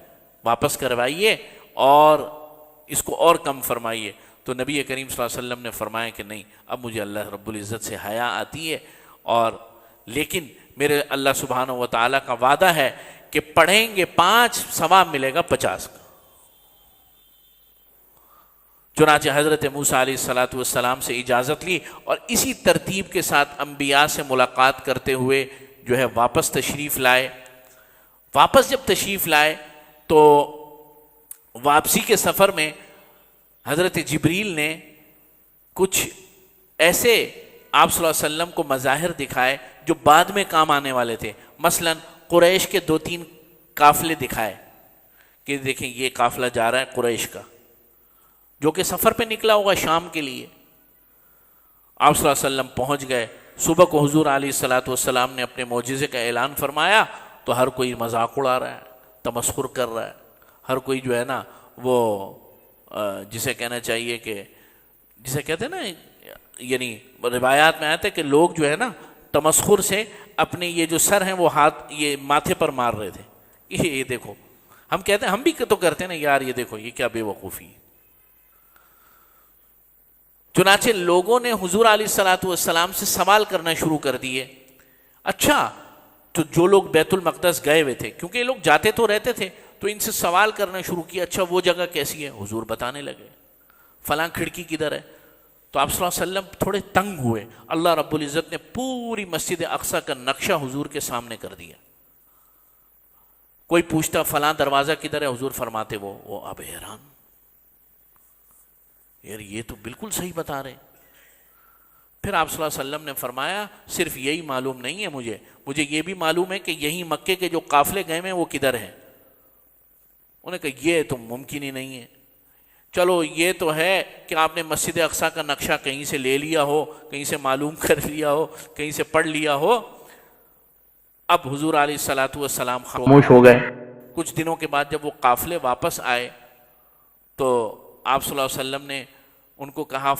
واپس کروائیے اور اس کو اور کم فرمائیے۔ تو نبی کریم صلی اللہ علیہ وسلم نے فرمایا کہ نہیں، اب مجھے اللہ رب العزت سے حیا آتی ہے، اور لیکن میرے اللہ سبحانہ و تعالیٰ کا وعدہ ہے کہ پڑھیں گے 5 ثواب ملے گا 50 کا۔ چنانچہ حضرت موسیٰ علیہ السلام سے اجازت لی اور اسی ترتیب کے ساتھ انبیاء سے ملاقات کرتے ہوئے جو ہے واپس تشریف لائے۔ واپس جب تشریف لائے تو واپسی کے سفر میں حضرت جبریل نے کچھ ایسے آپ صلی اللہ علیہ وسلم کو مظاہر دکھائے جو بعد میں کام آنے والے تھے۔ مثلا قریش کے 2-3 قافلے دکھائے کہ دیکھیں یہ قافلہ جا رہا ہے قریش کا، جو کہ سفر پہ نکلا ہوگا شام کے لیے۔ آپ صلی اللہ علیہ وسلم پہنچ گئے، صبح کو حضور علیہ السلام نے اپنے معجزے کا اعلان فرمایا تو ہر کوئی مذاق اڑا رہا ہے، تمسخر کر رہا ہے، ہر کوئی جو ہے نا وہ جسے کہنا چاہیے کہ جسے کہتے ہیں نا، یعنی روایات میں آتا ہے کہ لوگ جو ہے نا تمسخر سے اپنے یہ جو سر ہیں وہ ہاتھ یہ ماتھے پر مار رہے تھے، یہ دیکھو، ہم کہتے ہیں، ہم بھی تو کرتے ہیں نا یار، یہ دیکھو یہ کیا بے وقوفی ہے۔ چنانچہ لوگوں نے حضور علیہ السلام سے سوال کرنا شروع کر دیے۔ اچھا، تو جو لوگ بیت المقدس گئے ہوئے تھے، کیونکہ یہ لوگ جاتے تو رہتے تھے، تو ان سے سوال کرنا شروع کیا، اچھا وہ جگہ کیسی ہے؟ حضور بتانے لگے، فلاں کھڑکی کدھر ہے؟ تو آپ صلی اللہ علیہ وسلم تھوڑے تنگ ہوئے، اللہ رب العزت نے پوری مسجد اقصی کا نقشہ حضور کے سامنے کر دیا۔ کوئی پوچھتا فلاں دروازہ کدھر ہے، حضور فرماتے وہ اب حیران، یار یہ تو بالکل صحیح بتا رہے۔ پھر آپ صلی اللہ علیہ وسلم نے فرمایا صرف یہی معلوم نہیں ہے مجھے یہ بھی معلوم ہے کہ یہی مکے کے جو قافلے گئے ہیں وہ کدھر ہیں۔ انہوں نے کہا یہ تو ممکن ہی نہیں ہے، چلو یہ تو ہے کہ آپ نے مسجد اقصی کا نقشہ کہیں سے لے لیا ہو، کہیں سے معلوم کر لیا ہو، کہیں سے پڑھ لیا ہو۔ اب حضور علیہ السلام خاموش ہو گئے۔ کچھ دنوں کے بعد جب وہ قافلے واپس آئے تو آپ صلی اللہ علیہ وسلم نے ان کو کہا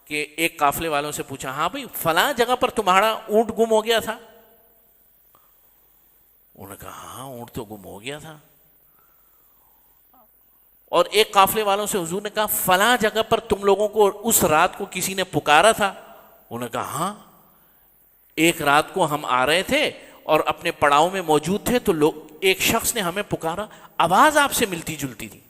کہ ایک قافلے والوں سے پوچھا، ہاں بھائی فلاں جگہ پر تمہارا اونٹ گم ہو گیا تھا؟ انہوں نے کہا ہاں اونٹ تو گم ہو گیا تھا۔ اور ایک قافلے والوں سے حضور نے کہا فلاں جگہ پر تم لوگوں کو اس رات کو کسی نے پکارا تھا؟ انہوں نے کہا ہاں، ایک رات کو ہم آ رہے تھے اور اپنے پڑاؤ میں موجود تھے تو ایک شخص نے ہمیں پکارا، آواز آپ سے ملتی جلتی تھی۔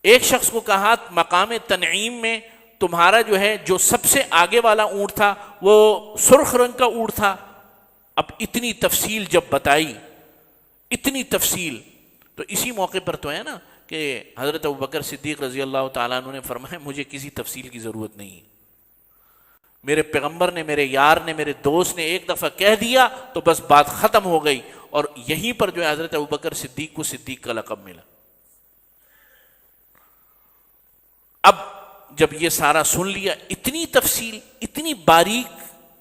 ایک شخص کو کہا مقام تنعیم میں تمہارا جو ہے جو سب سے آگے والا اونٹ تھا وہ سرخ رنگ کا اونٹ تھا۔ اب اتنی تفصیل جب بتائی، اتنی تفصیل، تو اسی موقع پر تو ہے نا کہ حضرت ابوبکر صدیق رضی اللہ تعالیٰ عنہ نے فرمایا مجھے کسی تفصیل کی ضرورت نہیں، میرے پیغمبر نے، میرے یار نے، میرے دوست نے ایک دفعہ کہہ دیا تو بس بات ختم ہو گئی۔ اور یہیں پر جو ہے حضرت ابوبکر صدیق کو صدیق کا لقب ملا۔ اب جب یہ سارا سن لیا، اتنی تفصیل، اتنی باریک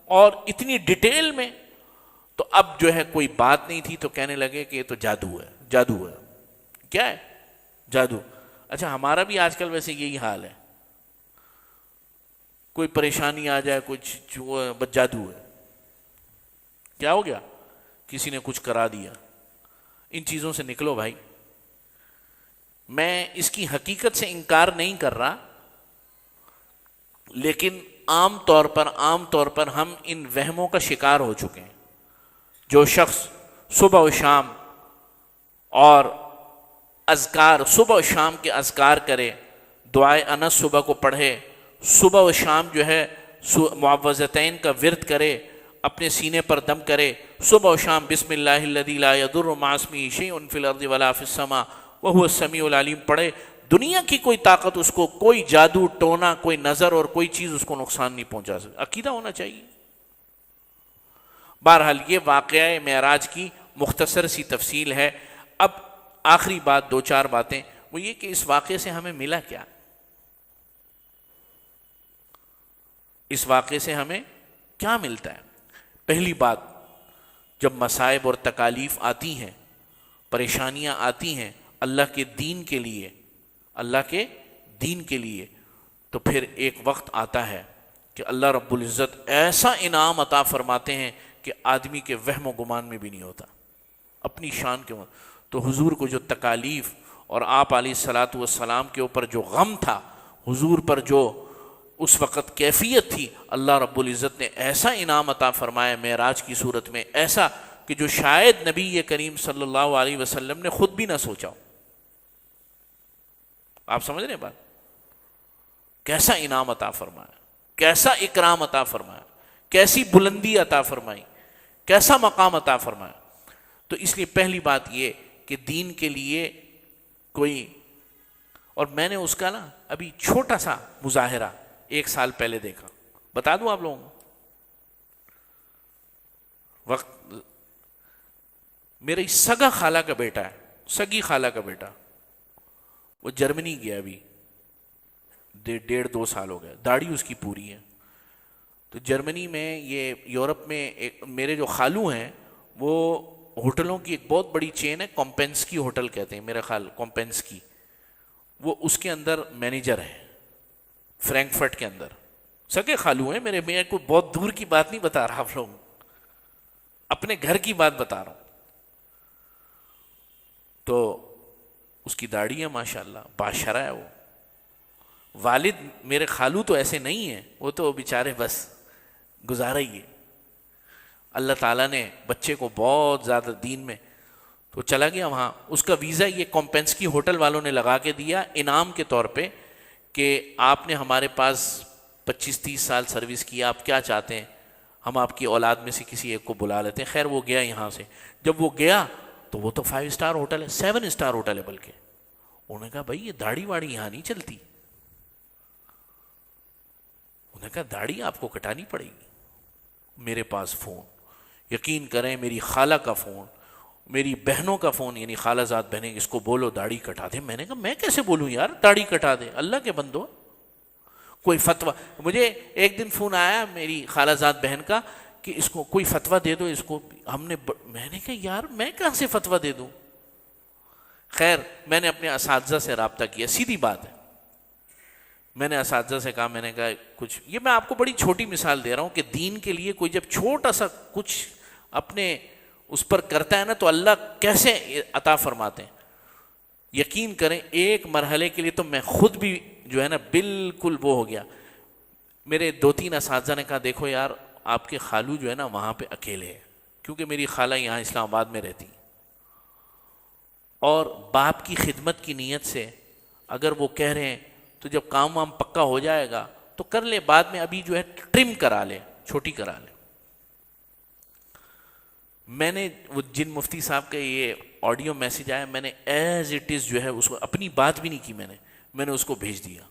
اور اتنی ڈیٹیل میں، تو اب جو ہے کوئی بات نہیں تھی، تو کہنے لگے کہ یہ تو جادو ہے، جادو ہے۔ کیا ہے؟ جادو۔ اچھا ہمارا بھی آج کل ویسے یہی حال ہے، کوئی پریشانی آ جائے، کچھ بس جادو ہے، کیا ہو گیا؟ کسی نے کچھ کرا دیا۔ ان چیزوں سے نکلو بھائی۔ میں اس کی حقیقت سے انکار نہیں کر رہا، لیکن عام طور پر ہم ان وہموں کا شکار ہو چکے ہیں. جو شخص صبح و شام اور اذکار، صبح و شام کے اذکار کرے، دعائے انس صبح کو پڑھے، صبح و شام جو ہے معوذتین کا ورد کرے، اپنے سینے پر دم کرے، صبح و شام بسم اللہ الذی لا یضر مع اسمہ شیء فی الارض ولا فی السماء وہو السمیع العلیم پڑھے، دنیا کی کوئی طاقت اس کو، کوئی جادو ٹونا، کوئی نظر اور کوئی چیز اس کو نقصان نہیں پہنچا سکتی. عقیدہ ہونا چاہیے. بہرحال یہ واقعہ معراج کی مختصر سی تفصیل ہے. اب آخری بات، 2-4 باتیں، وہ یہ کہ اس واقعے سے ہمیں ملا کیا؟ اس واقعے سے ہمیں کیا ملتا ہے؟ پہلی بات، جب مصائب اور تکالیف آتی ہیں، پریشانیاں آتی ہیں اللہ کے دین کے لیے، تو پھر ایک وقت آتا ہے کہ اللہ رب العزت ایسا انعام عطا فرماتے ہیں کہ آدمی کے وہم و گمان میں بھی نہیں ہوتا، اپنی شان کے مطابق. تو حضور کو جو تکالیف اور آپ علیہ الصلاۃ والسلام کے اوپر جو غم تھا، حضور پر جو اس وقت کیفیت تھی، اللہ رب العزت نے ایسا انعام عطا فرمایا معراج کی صورت میں، ایسا کہ جو شاید نبی کریم صلی اللہ علیہ وسلم نے خود بھی نہ سوچا ہو. آپ سمجھ رہے ہیں بات؟ کیسا انعام عطا فرمایا، کیسا اکرام عطا فرمایا، کیسی بلندی عطا فرمائی، کیسا مقام عطا فرمایا. تو اس لیے پہلی بات یہ کہ دین کے لیے کوئی، اور میں نے اس کا نا ابھی چھوٹا سا مظاہرہ 1 سال پہلے دیکھا، بتا دوں آپ لوگوں کو. وقت میری سگا خالہ کا بیٹا ہے، سگی خالہ کا بیٹا، وہ جرمنی گیا ابھی 1.5-2 سال ہو گیا، داڑھی اس کی پوری ہے. تو جرمنی میں، یہ یورپ میں، میرے جو خالو ہیں وہ ہوٹلوں کی ایک بہت بڑی چین ہے، کمپینسکی ہوٹل کہتے ہیں میرا خیال، کمپینسکی، وہ اس کے اندر مینیجر ہے فرینکفرٹ کے اندر. سگے خالو ہیں میرے، میں کوئی بہت دور کی بات نہیں بتا رہا آپ لوگوں، اپنے گھر کی بات بتا رہا ہوں. تو اس کی داڑھی ہے ماشاءاللہ، باشرہ ہے وہ. والد میرے خالو تو ایسے نہیں ہیں، وہ تو بیچارے بس گزارا ہی ہے. اللہ تعالیٰ نے بچے کو بہت زیادہ دین میں، تو چلا گیا وہاں. اس کا ویزا یہ کمپینسکی ہوٹل والوں نے لگا کے دیا انعام کے طور پہ کہ آپ نے ہمارے پاس 25-30 سال سروس کیا، آپ کیا چاہتے ہیں، ہم آپ کی اولاد میں سے کسی ایک کو بلا لیتے ہیں. خیر وہ گیا یہاں سے. جب وہ گیا تو وہ تو 5 اسٹار ہوٹل ہے، 7 اسٹار ہوٹل ہے بلکہ. انہوں نے کہا بھائی یہ داڑھی واڑی یہاں نہیں چلتی. انہوں نے کہا داڑھی آپ کو کٹانی پڑے گی. میرے پاس فون، یقین کریں میری خالہ کا فون، میری بہنوں کا فون، یعنی خالہ زاد بہنیں، اس کو بولو داڑھی کٹا دے. میں نے کہا میں کیسے بولوں یار داڑھی کٹا دے، اللہ کے بندو. کوئی فتویٰ، مجھے ایک دن فون آیا میری خالہ زاد بہن کا کہ اس کو کوئی فتویٰ دے دو اس کو. میں نے کہا یار میں کہاں سے فتویٰ دے دوں. خیر میں نے اپنے اساتذہ سے رابطہ کیا، سیدھی بات ہے. میں نے اساتذہ سے کہا، میں نے کہا کچھ، یہ میں آپ کو بڑی چھوٹی مثال دے رہا ہوں کہ دین کے لیے کوئی جب چھوٹا سا کچھ اپنے اس پر کرتا ہے نا تو اللہ کیسے عطا فرماتے ہیں. یقین کریں ایک مرحلے کے لیے تو میں خود بھی جو ہے نا بالکل وہ ہو گیا. میرے 2-3 اساتذہ نے کہا دیکھو یار آپ کے خالو جو ہے نا وہاں پہ اکیلے ہیں، کیونکہ میری خالہ یہاں اسلام آباد میں رہتی، اور باپ کی خدمت کی نیت سے اگر وہ کہہ رہے ہیں تو جب کام وام پکا ہو جائے گا تو کر لے، بعد میں ابھی جو ہے ٹرم کرا لے، چھوٹی کرا لے. میں نے وہ جن مفتی صاحب کا یہ آڈیو میسیج آیا، میں نے ایز اٹ از جو ہے اس کو اپنی بات بھی نہیں کی، میں نے اس کو بھیج دیا.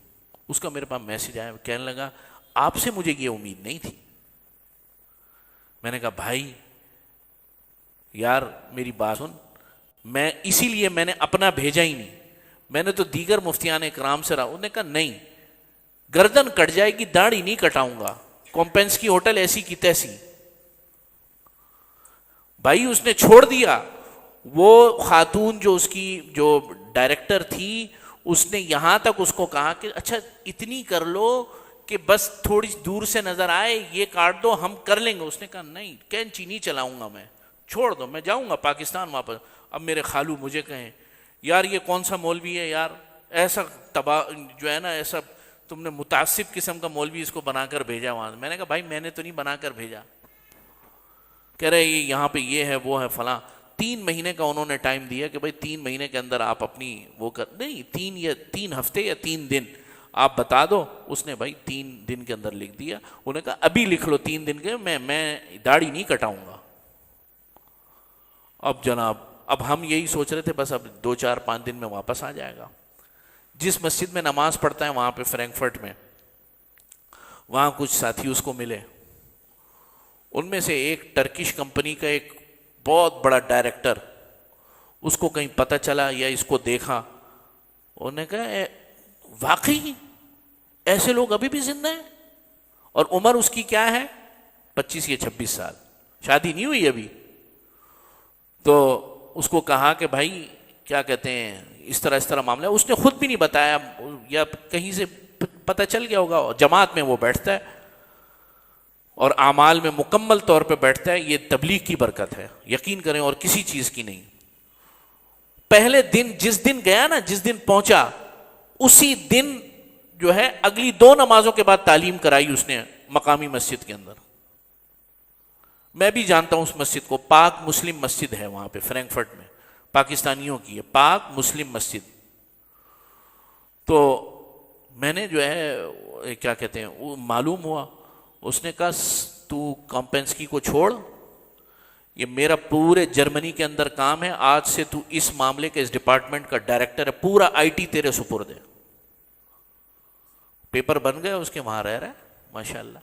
اس کا میرے پاس میسیج آیا، کہنے لگا آپ سے مجھے یہ امید نہیں تھی. میں نے کہا بھائی یار میری بات سن، میں اسی لیے میں نے اپنا بھیجا ہی نہیں، میں نے تو دیگر مفتیان اکرام سے رہا. انہوں نے کہا نہیں گردن کٹ جائے گی، داڑھی نہیں کٹاؤں گا، کمپینسکی ہوٹل ایسی کی تیسی. بھائی اس نے چھوڑ دیا. وہ خاتون جو اس کی جو ڈائریکٹر تھی، اس نے یہاں تک اس کو کہا کہ اچھا اتنی کر لو کہ بس تھوڑی دور سے نظر آئے، یہ کاٹ دو ہم کر لیں گے. اس نے کہا نہیں کینچی نہیں چلاؤں گا، میں چھوڑ دو، میں جاؤں گا پاکستان واپس. اب میرے خالو مجھے کہیں یار یہ کون سا مولوی ہے یار، ایسا تباہ جو ہے نا، ایسا تم نے متعصب قسم کا مولوی اس کو بنا کر بھیجا وہاں. میں نے کہا بھائی میں نے تو نہیں بنا کر بھیجا. کہہ رہے یہاں پہ یہ ہے وہ ہے فلاں. 3 مہینے کا انہوں نے ٹائم دیا کہ بھائی 3 مہینے کے اندر آپ اپنی وہ کر, نہیں 3 ہفتے یا 3 دن آپ بتا دو. اس نے بھائی 3 دن کے اندر لکھ دیا. انہوں نے کہا ابھی لکھ لو 3 دن کے, میں داڑھی نہیں کٹاؤں گا. اب جناب اب ہم یہی سوچ رہے تھے بس اب 2-4-5 دن میں واپس آ جائے گا. جس مسجد میں نماز پڑھتا ہے وہاں پہ فرینکفرٹ میں, وہاں کچھ ساتھی اس کو ملے. ان میں سے ایک ٹرکش کمپنی کا ایک بہت بڑا ڈائریکٹر, اس کو کہیں پتہ چلا یا اس کو دیکھا, انہوں نے کہا واقعی ایسے لوگ ابھی بھی زندہ ہیں. اور عمر اس کی کیا ہے 25 یا 26 سال, شادی نہیں ہوئی ابھی. تو اس کو کہا کہ بھائی کیا کہتے ہیں اس طرح معاملہ. اس نے خود بھی نہیں بتایا یا کہیں سے پتہ چل گیا ہوگا. جماعت میں وہ بیٹھتا ہے اور اعمال میں مکمل طور پہ بیٹھتا ہے. یہ تبلیغ کی برکت ہے یقین کریں, اور کسی چیز کی نہیں. پہلے دن جس دن گیا نا, جس دن پہنچا اسی دن جو ہے اگلی 2 نمازوں کے بعد تعلیم کرائی اس نے مقامی مسجد کے اندر. میں بھی جانتا ہوں اس مسجد کو, پاک مسلم مسجد ہے وہاں پہ فرینکفرٹ میں, پاکستانیوں کی ہے, پاک مسلم مسجد. تو میں نے جو ہے کیا کہتے ہیں وہ معلوم ہوا, اس نے کہا تو کمپنسکی کو چھوڑ, یہ میرا پورے جرمنی کے اندر کام ہے, آج سے تو اس معاملے کے اس ڈپارٹمنٹ کا ڈائریکٹر ہے, پورا IT تیرے سپرد ہے. پیپر بن گئے اس کے, وہاں رہ رہا ہے ماشاءاللہ.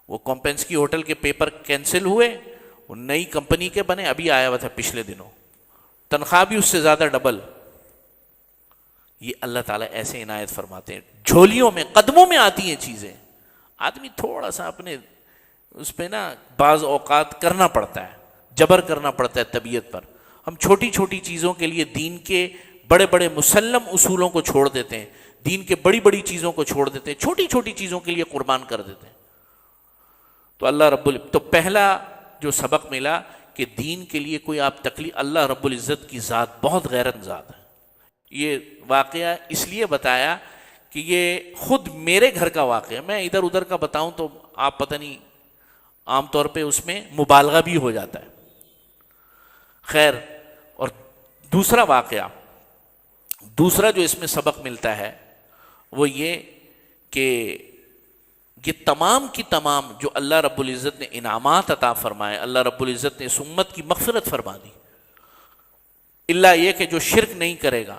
وہ کمپنسکی ہوٹل کے پیپر کینسل ہوئے, وہ نئی کمپنی کے بنے, ابھی آیا ہوا تھا پچھلے دنوں, تنخواہ بھی اس سے زیادہ ڈبل. یہ اللہ تعالیٰ ایسے عنایت فرماتے ہیں, جھولیوں میں قدموں میں آتی ہیں چیزیں. آدمی تھوڑا سا اپنے اس پہ نا بعض اوقات کرنا پڑتا ہے, جبر کرنا پڑتا ہے طبیعت پر. ہم چھوٹی چھوٹی چیزوں کے لیے دین کے بڑے بڑے مسلم اصولوں کو چھوڑ دیتے ہیں, دین کے بڑی بڑی چیزوں کو چھوڑ دیتے ہیں, چھوٹی چھوٹی چیزوں کے لیے قربان کر دیتے ہیں. تو تو پہلا جو سبق ملا کہ دین کے لیے کوئی آپ تکلیف, اللہ رب العزت کی ذات بہت غیرت ذات ہے. یہ واقعہ اس لیے بتایا کہ یہ خود میرے گھر کا واقعہ, میں ادھر ادھر کا بتاؤں تو آپ پتہ نہیں عام طور پہ اس میں مبالغہ بھی ہو جاتا ہے. خیر, اور دوسرا واقعہ, دوسرا جو اس میں سبق ملتا ہے وہ یہ کہ یہ تمام کی تمام جو اللہ رب العزت نے انعامات عطا فرمائے, اللہ رب العزت نے اس امت کی مغفرت فرما دی, اللہ یہ کہ جو شرک نہیں کرے گا,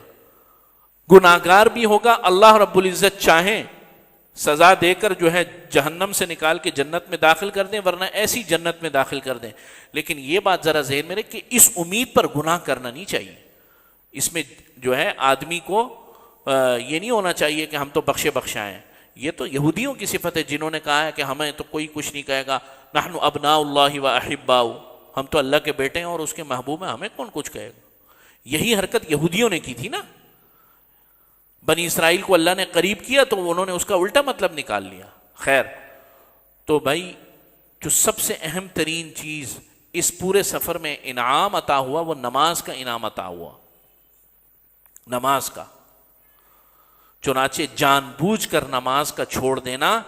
گناہگار بھی ہوگا, اللہ رب العزت چاہیں سزا دے کر جو ہے جہنم سے نکال کے جنت میں داخل کر دیں, ورنہ ایسی جنت میں داخل کر دیں. لیکن یہ بات ذرا ذہن میں رہے کہ اس امید پر گناہ کرنا نہیں چاہیے. اس میں جو ہے آدمی کو یہ نہیں ہونا چاہیے کہ ہم تو بخشے بخشائیں. یہ تو یہودیوں کی صفت ہے جنہوں نے کہا ہے کہ ہمیں تو کوئی کچھ نہیں کہے گا, نحن ابناء اللہ و احباؤ, ہم تو اللہ کے بیٹے ہیں اور اس کے محبوب ہیں, ہمیں کون کچھ کہے گا. یہی حرکت یہودیوں نے کی تھی نا, بنی اسرائیل کو اللہ نے قریب کیا تو انہوں نے اس کا الٹا مطلب نکال لیا. خیر, تو بھائی جو سب سے اہم ترین چیز اس پورے سفر میں انعام عطا ہوا وہ نماز کا انعام عطا ہوا, نماز کا. چنانچہ جان بوجھ کر نماز کا چھوڑ دینا,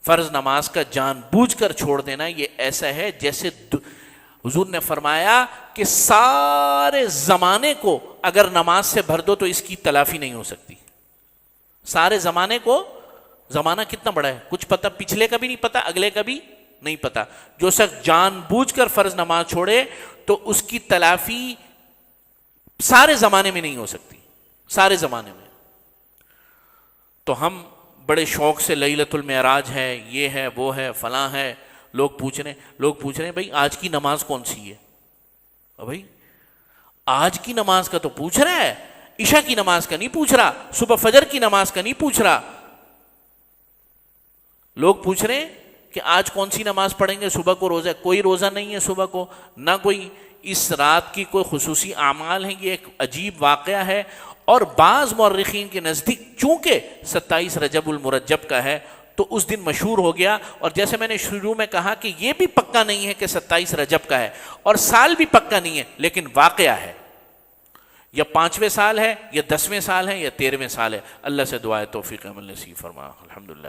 فرض نماز کا جان بوجھ کر چھوڑ دینا, یہ ایسا ہے جیسے حضور نے فرمایا کہ سارے زمانے کو اگر نماز سے بھر دو تو اس کی تلافی نہیں ہو سکتی. سارے زمانے کو, زمانہ کتنا بڑا ہے کچھ پتہ, پچھلے کا بھی نہیں پتہ, اگلے کا بھی نہیں پتہ. جو شخص جان بوجھ کر فرض نماز چھوڑے تو اس کی تلافی سارے زمانے میں نہیں ہو سکتی, سارے زمانے میں. تو ہم بڑے شوق سے لیلۃ المعراج ہے, یہ ہے, وہ ہے, فلاں ہے, لوگ پوچھ رہے ہیں بھائی آج کی نماز کون سی ہے. بھائی آج کی نماز کا تو پوچھ رہا ہے, عشاء کی نماز کا نہیں پوچھ رہا, صبح فجر کی نماز کا نہیں پوچھ رہا. لوگ پوچھ رہے ہیں کہ آج کون سی نماز پڑھیں گے, صبح کو روزہ, کوئی روزہ نہیں ہے صبح کو, نہ کوئی اس رات کی کوئی خصوصی اعمال ہیں. یہ ایک عجیب واقعہ ہے. اور بعض مورخین کے نزدیک چونکہ 27 رجب المرجب کا ہے تو اس دن مشہور ہو گیا. اور جیسے میں نے شروع میں کہا کہ یہ بھی پکا نہیں ہے کہ 27 رجب کا ہے, اور سال بھی پکا نہیں ہے, لیکن واقعہ ہے. یا 5ویں سال ہے یا 10ویں سال ہے یا 13ویں سال ہے. اللہ سے دعائے توفیق عمل نصیب فرما. الحمدللہ.